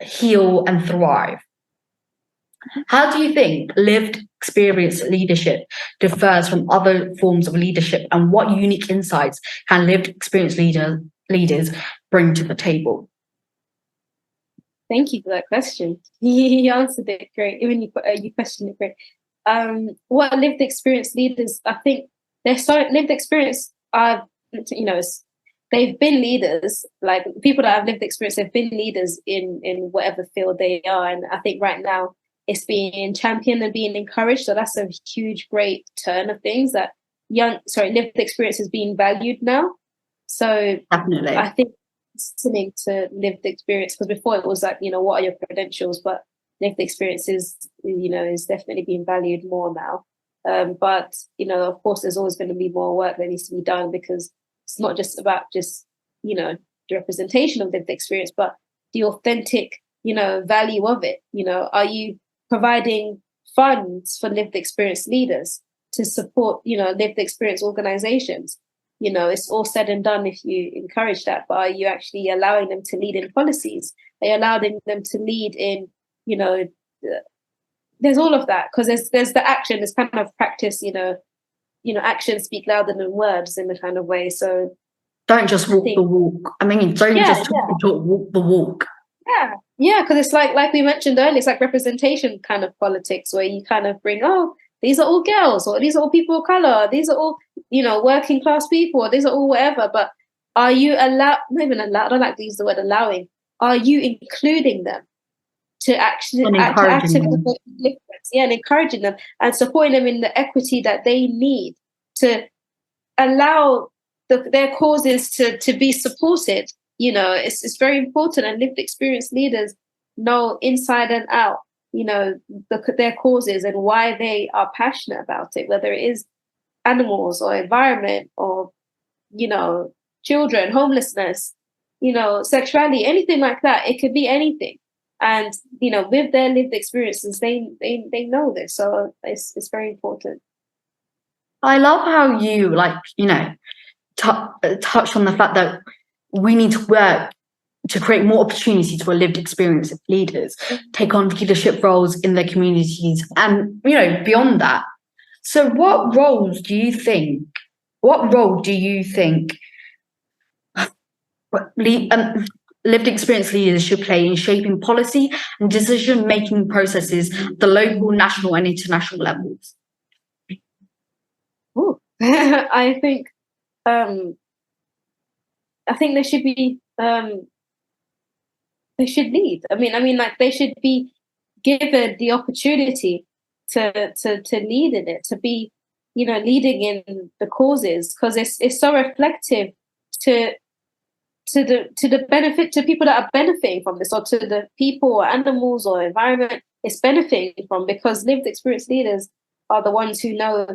heal and thrive. How do you think lived experience leadership differs from other forms of leadership, and what unique insights can lived experience leaders bring to the table? Thank you for that question. You answered it great. Even you questioned it great. What lived experience leaders? I think lived experience are, they've been leaders, like people that have lived experience, they've been leaders in whatever field they are. And I think right now it's being championed and being encouraged. So that's a huge, great turn of things that lived experience is being valued now. So Definitely. I think listening to lived experience, because before it was like, what are your credentials? But lived experience is definitely being valued more now. But, of course, there's always going to be more work that needs to be done, because it's not just about the representation of lived experience, but the authentic, value of it. Are you providing funds for lived experience leaders to support, lived experience organizations? It's all said and done if you encourage that, but are you actually allowing them to lead in policies? Are you allowing them to lead in, there's all of that, because there's the action, there's kind of practice, actions speak louder than words in a kind of way. So don't just walk the walk. I mean, don't just talk the talk, walk the walk. Yeah, because it's like we mentioned earlier, it's like representation kind of politics, where you kind of bring, these are all girls, or these are all people of color, these are all, working class people, or these are all whatever. But are you not even allowed, I don't like to use the word allowing, are you including them to actively make a difference? Yeah, and encouraging them and supporting them in the equity that they need to allow their causes to be supported. It's very important, and lived experience leaders know inside and out, their causes and why they are passionate about it, whether it is animals or environment or, children, homelessness, sexuality, anything like that. It could be anything. And, with their lived experiences, they know this. So it's very important. I love how you touch on the fact that we need to work to create more opportunities for lived experience leaders, take on leadership roles in their communities, and beyond that. So what role do you think lived experience leaders should play in shaping policy and decision-making processes at the local, national, and international levels? I think they should be they should lead. I mean, like, they should be given the opportunity to lead in it, to be, leading in the causes, because it's so reflective to the benefit, to people that are benefiting from this, or to the people or animals or environment it's benefiting from, because lived experience leaders are the ones who know,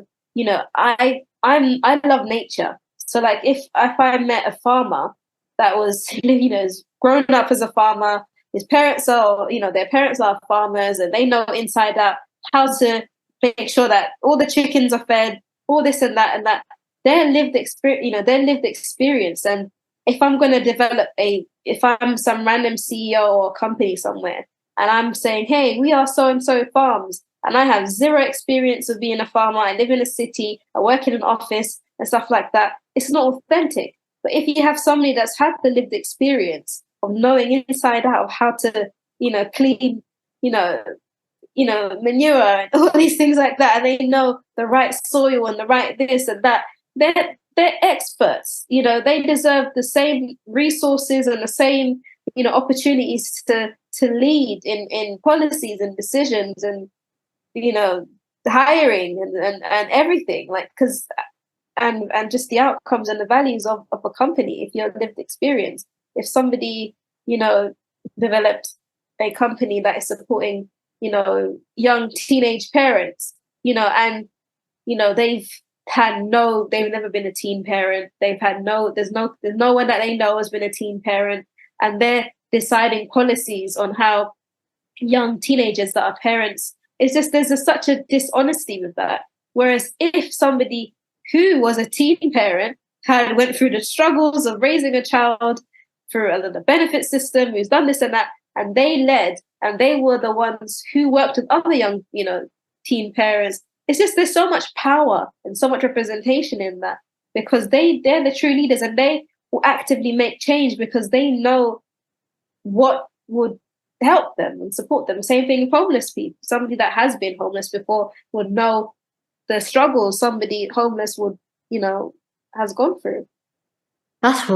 I love nature. So like if I met a farmer that was, is grown up as a farmer, his parents are, their parents are farmers, and they know inside out how to make sure that all the chickens are fed, all this and that, their lived experience. And if I'm going to develop if I'm some random CEO or company somewhere, and I'm saying, hey, we are so-and-so farms, and I have zero experience of being a farmer, I live in a city, I work in an office and stuff like that, it's not authentic. But if you have somebody that's had the lived experience of knowing inside out how to, clean, manure and all these things like that, and they know the right soil and the right this and that, they're experts. They deserve the same resources and the same, opportunities to lead in policies and decisions and, hiring and everything, like, because and just the outcomes and the values of a company. If you have lived experience, if somebody, developed a company that is supporting, young teenage parents, and, they've never been a teen parent. There's no one that they know has been a teen parent, and they're deciding policies on how young teenagers that are parents. There's such a dishonesty with that. Whereas if somebody who was a teen parent went through the struggles of raising a child through the benefit system, who's done this and that, and they led, and they were the ones who worked with other young, teen parents. It's just, there's so much power and so much representation in that, because they're the true leaders, and they will actively make change because they know what would help them and support them. Same thing with homeless people. Somebody that has been homeless before would know the struggles somebody homeless would, has gone through. that's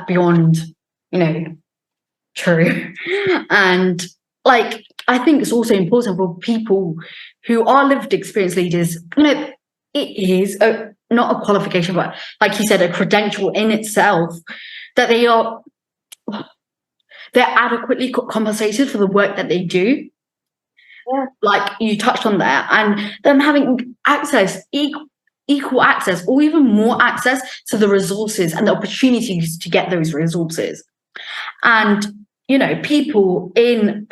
beyond, true. And like, I think it's also important for people who are lived experience leaders, it is not a qualification, but like you said, a credential in itself, that they're adequately compensated for the work that they do. Yeah. Like you touched on there, and them having access, equal access, or even more access to the resources and the opportunities to get those resources. And, people in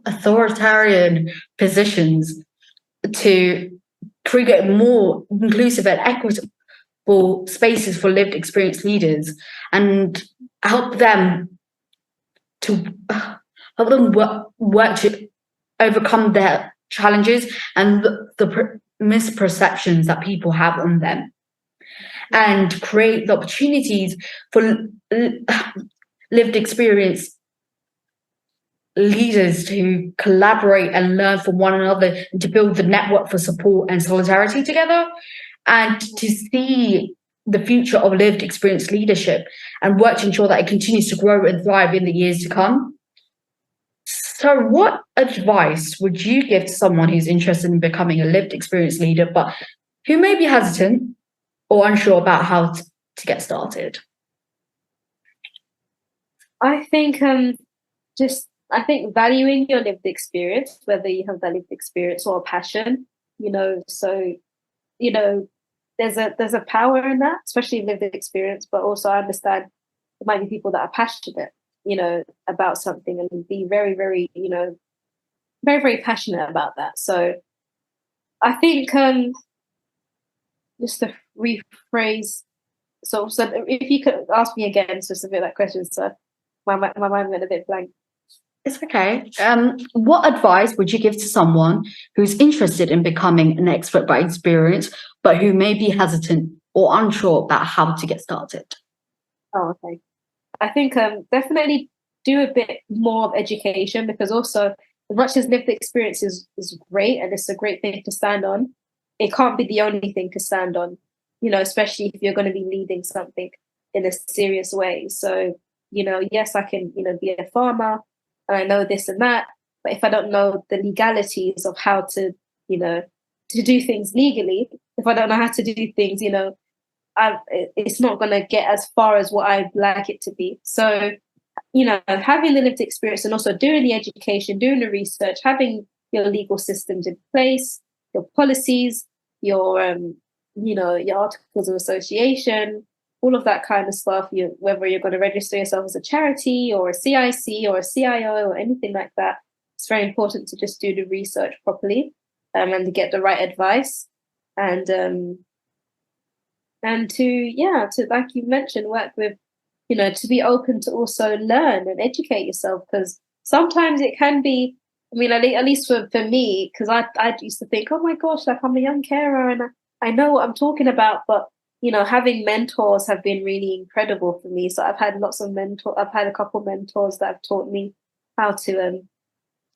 authoritarian positions to create more inclusive and equitable spaces for lived experience leaders, and help them work to overcome their challenges and the misperceptions that people have on them, and create the opportunities for lived experience leaders to collaborate and learn from one another, and to build the network for support and solidarity together, and to see the future of lived experience leadership and work to ensure that it continues to grow and thrive in the years to come. So what advice would you give to someone who's interested in becoming a lived experience leader, but who may be hesitant or unsure about how to get started? I think valuing your lived experience, whether you have that lived experience or a passion, there's a power in that, especially lived experience, but also I understand there might be people that are passionate, about something and be very, very, very, very passionate about that. So I think just to rephrase, so if you could ask me again, specific that question, so my mind went a bit blank. It's okay. What advice would you give to someone who's interested in becoming an expert by experience, but who may be hesitant or unsure about how to get started? Oh, okay. I think definitely do a bit more of education, because also as much as lived experience is great and it's a great thing to stand on, it can't be the only thing to stand on, especially if you're going to be leading something in a serious way. So, yes, I can, be a farmer and I know this and that, but if I don't know the legalities of how to, to do things legally, if I don't know how to do things, it's not going to get as far as what I'd like it to be. So, having the lived experience and also doing the education, doing the research, having your legal systems in place, your policies, your articles of association, all of that kind of stuff, whether you're going to register yourself as a charity or a CIC or a CIO or anything like that, it's very important to just do the research properly, and to get the right advice, and to, like you mentioned, work with, to be open to also learn and educate yourself, because sometimes it can be, at least for me, because I used to think, oh my gosh, like I'm a young carer and I know what I'm talking about, but having mentors have been really incredible for me. So I've had a couple mentors that have taught me how to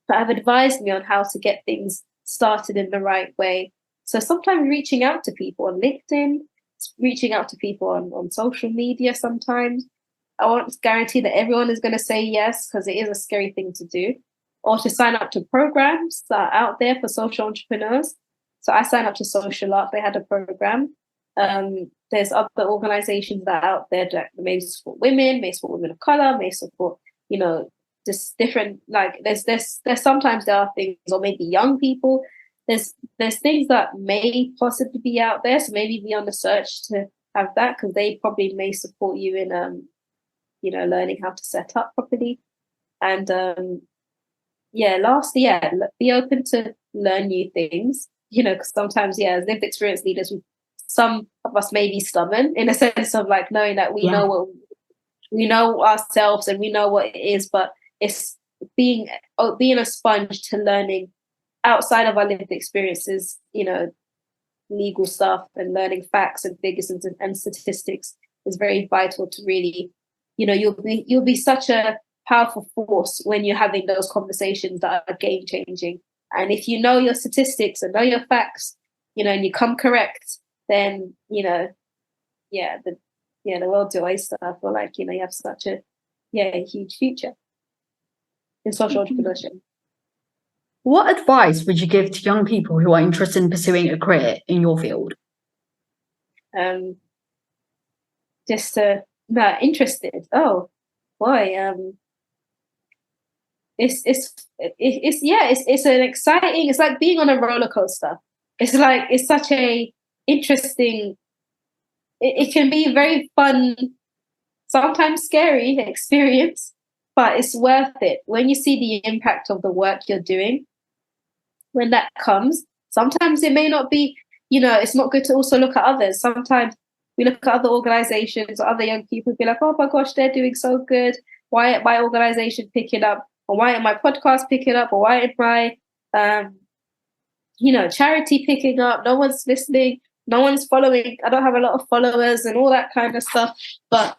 that have advised me on how to get things started in the right way. So sometimes reaching out to people on LinkedIn, reaching out to people on social media, sometimes I won't guarantee that everyone is going to say yes, because it is a scary thing to do, or to sign up to programs that are out there for social entrepreneurs. So I signed up to Social Arc. They had a program. There's other organizations that are out there that may support women of color, may support, just different, like there's sometimes there are things, or maybe young people. There's things that may possibly be out there. So maybe be on the search to have that, because they probably may support you in learning how to set up properly. And lastly, be open to learn new things, because sometimes, as lived experience leaders, some of us may be stubborn in a sense of like knowing that we know ourselves and we know what it is, but it's being a sponge to learning outside of our lived experiences, legal stuff, and learning facts and figures and statistics is very vital to really, you'll be such a powerful force when you're having those conversations that are game changing. And if you know your statistics and know your facts, and you come correct, then, the world's your oyster. I feel like, you have such a huge future in social entrepreneurship. What advice would you give to young people who are interested in pursuing a career in your field? Interested. Oh boy. It's an exciting, it's like being on a roller coaster. It's such a interesting, it can be a very fun, sometimes scary experience, but it's worth it when you see the impact of the work you're doing. When that comes, sometimes it may not be, it's not good to also look at others. Sometimes we look at other organizations or other young people, be like, oh my gosh, they're doing so good. Why isn't my organization picking up? Or why isn't my podcast picking up? Or why isn't my, charity picking up? No one's listening. No one's following. I don't have a lot of followers and all that kind of stuff. But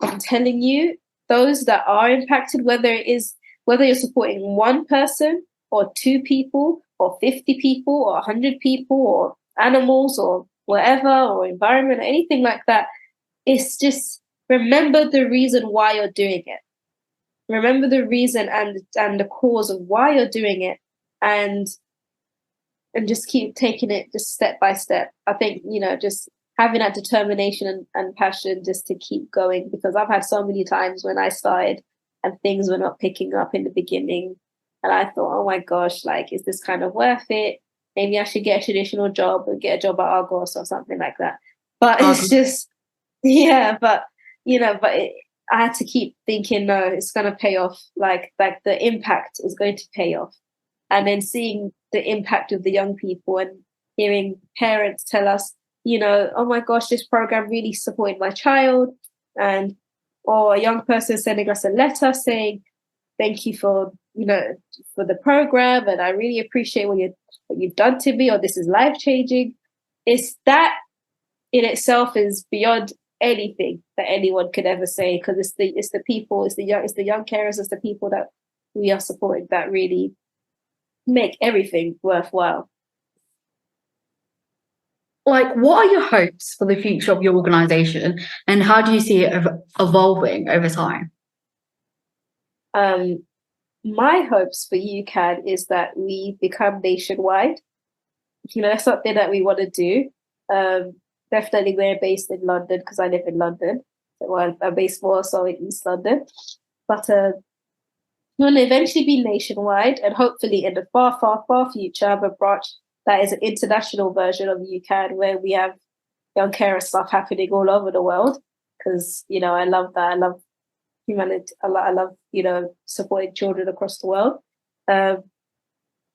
I'm telling you, those that are impacted, whether you're supporting one person or two people or 50 people or 100 people or animals or whatever, or environment or anything like that, it's just remember the reason why you're doing it. Remember the reason and the cause of why you're doing it, and just keep taking it just step by step. I think, just having that determination and passion just to keep going, because I've had so many times when I started and things were not picking up in the beginning. And I thought, oh my gosh, like, is this kind of worth it? Maybe I should get a traditional job or get a job at Argos or something like that. But it's just, but I had to keep thinking, no, it's going to pay off. Like the impact is going to pay off. And then seeing the impact of the young people and hearing parents tell us, oh my gosh, this program really supported my child. Or a young person sending us a letter saying, thank you for the program, and I really appreciate what you've done to me, or this is life-changing. It's that in itself is beyond anything that anyone could ever say, because it's the people, it's the young carers, it's the people that we are supporting that really make everything worthwhile. Like, what are your hopes for the future of your organization, and how do you see it evolving over time? My hopes for UCAN is that we become nationwide. That's something that we want to do. Definitely, we're based in London because I live in London. So I'm based more so in East London. But we want to eventually be nationwide, and hopefully in the far, far, far future, have a branch that is an international version of UCAN, where we have young carer stuff happening all over the world. Because, I love that. I love humanity. I love, supporting children across the world. So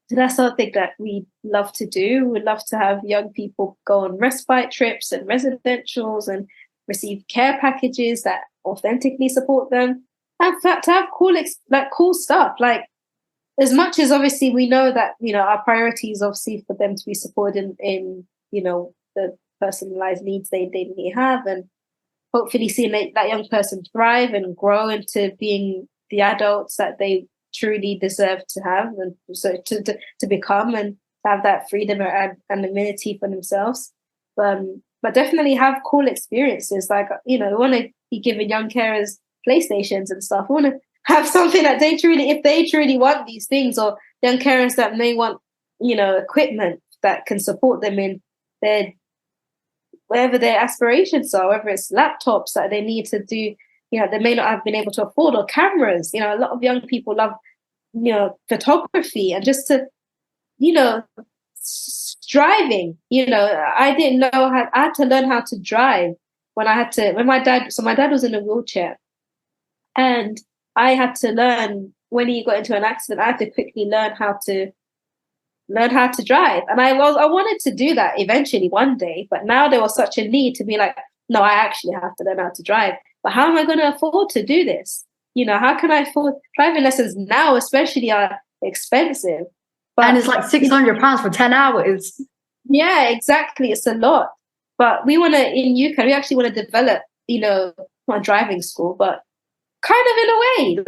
that's something that we love to do. We'd love to have young people go on respite trips and residentials and receive care packages that authentically support them. And to have cool stuff. Like, as much as obviously we know that, our priority is obviously for them to be supported in the personalized needs they may have, and hopefully seeing that young person thrive and grow into being the adults that they truly deserve to have, and so to become, and to have that freedom and amenity for themselves. But definitely have cool experiences. Like, we want to be giving young carers PlayStations and stuff. We want to have something that if they truly want these things, or young carers that may want, equipment that can support them in their whatever their aspirations are, whether it's laptops that they need to do, they may not have been able to afford, or cameras. A lot of young people love, photography, and just to, driving. I didn't know I had to learn how to drive when my dad was in a wheelchair, and I had to learn when he got into an accident. I had to quickly learn how to drive. And I wanted to do that eventually one day, but now there was such a need to be like, no, I actually have to learn how to drive. But how am I going to afford to do this? How can I afford driving lessons now, especially are expensive. And it's like £600 for 10 hours. Yeah, exactly. It's a lot. But in UCAN, we actually want to develop, not a driving school, but kind of in a way,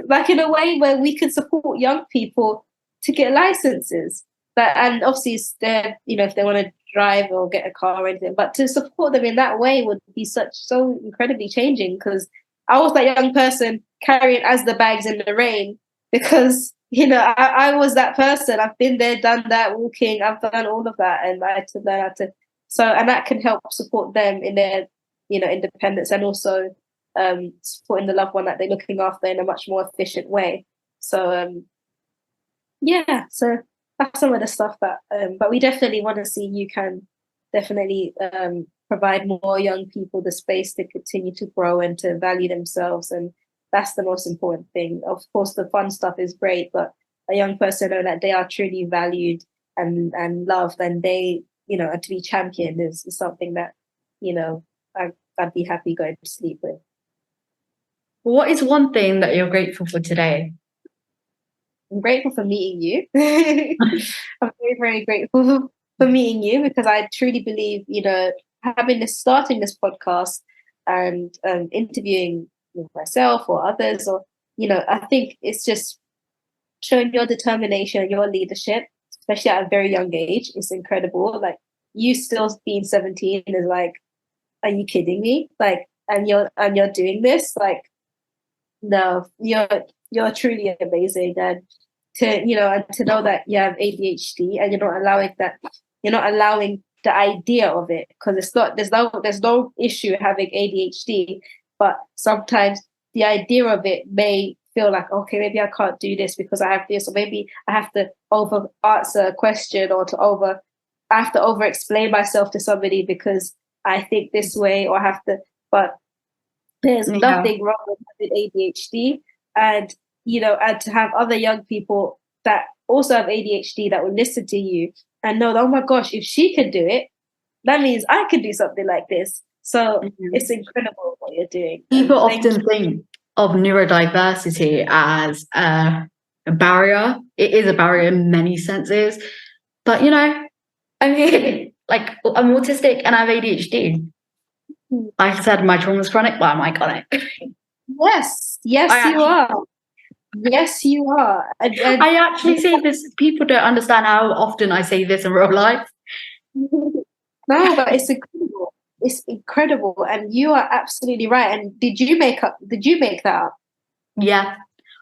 like in a way where we can support young people to get licenses. And obviously, if they want to drive or get a car or anything. But to support them in that way would be so incredibly changing, because I was that young person carrying as the bags in the rain, because I was that person. I've been there, done that, walking. I've done all of that, and I had to learn how to. So, and that can help support them in their independence, and also supporting the loved one that they're looking after in a much more efficient way. So so that's some of the stuff that. But we definitely want to see Yucan definitely provide more young people the space to continue to grow and to value themselves, and that's the most important thing. Of course, the fun stuff is great, but a young person know that they are truly valued and loved, and they, and to be championed is something that, I'd be happy going to sleep with. What is one thing that you're grateful for today? I'm grateful for meeting you. I'm very, very grateful for meeting you, because I truly believe, starting this podcast and interviewing myself or others, or I think it's just showing your determination, your leadership, especially at a very young age. It's incredible. Like, you still being 17 is like, are you kidding me? Like, and you're doing this? Like, no, you're truly amazing. And to know that you have ADHD and you're not allowing the idea of it, because there's no issue having ADHD, but sometimes the idea of it may feel like, okay, maybe I can't do this because I have this, or maybe I have to over answer a question, or I have to over explain myself to somebody because I think this way, or but there's nothing wrong with having ADHD, and and to have other young people that also have ADHD that will listen to you and know, oh my gosh, if she can do it, that means I can do something like this. So it's incredible what you're doing. People often think of neurodiversity as a barrier. It is a barrier in many senses, but like, I'm autistic and I have ADHD. Like I said, my trauma is chronic, but I'm iconic. Yes, you are. Yes, you are. I actually say this. People don't understand how often I say this in real life. No, but it's incredible. It's incredible, and you are absolutely right. And did you make that up? Yeah,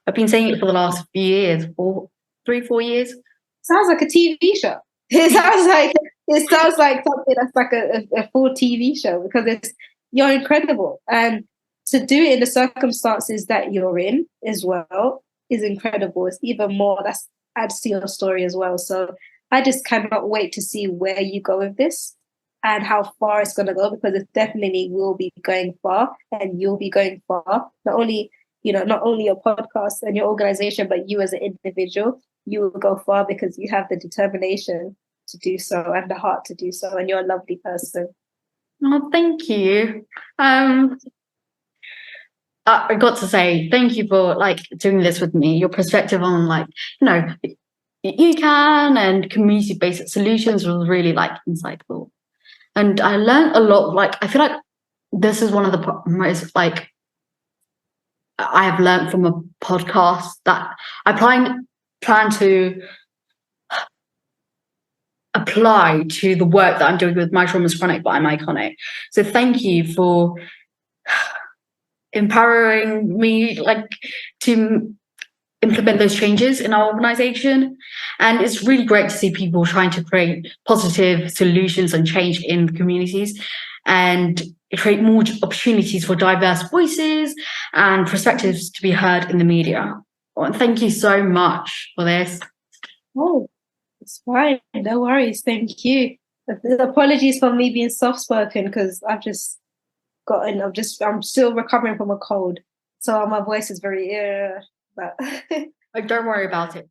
I've been saying it for the last few years, 3-4 years. Sounds like a TV show. It sounds like something that's like a full TV show, because you're incredible, and to do it in the circumstances that you're in as well is incredible. It's even more, that adds to your story as well. So I just cannot wait to see where you go with this and how far it's going to go, because it definitely will be going far, and you'll be going far. Not only your podcast and your organization, but you as an individual, you will go far because you have the determination to do so and the heart to do so, and you're a lovely person. Oh, thank you. I got to say thank you for doing this with me. Your perspective on Yucan and community-based solutions was really insightful, and I learned a lot. I feel like this is one of the most I have learned from a podcast that I plan to apply to the work that I'm doing with My Trauma is Chronic, but I'm Iconic. So thank you for empowering me to implement those changes in our organization. And it's really great to see people trying to create positive solutions and change in communities and create more opportunities for diverse voices and perspectives to be heard in the media. Well, thank you so much for this. Oh, it's fine. No worries. Thank you. Apologies for me being soft-spoken, because I'm still recovering from a cold, so my voice is very but don't worry about it.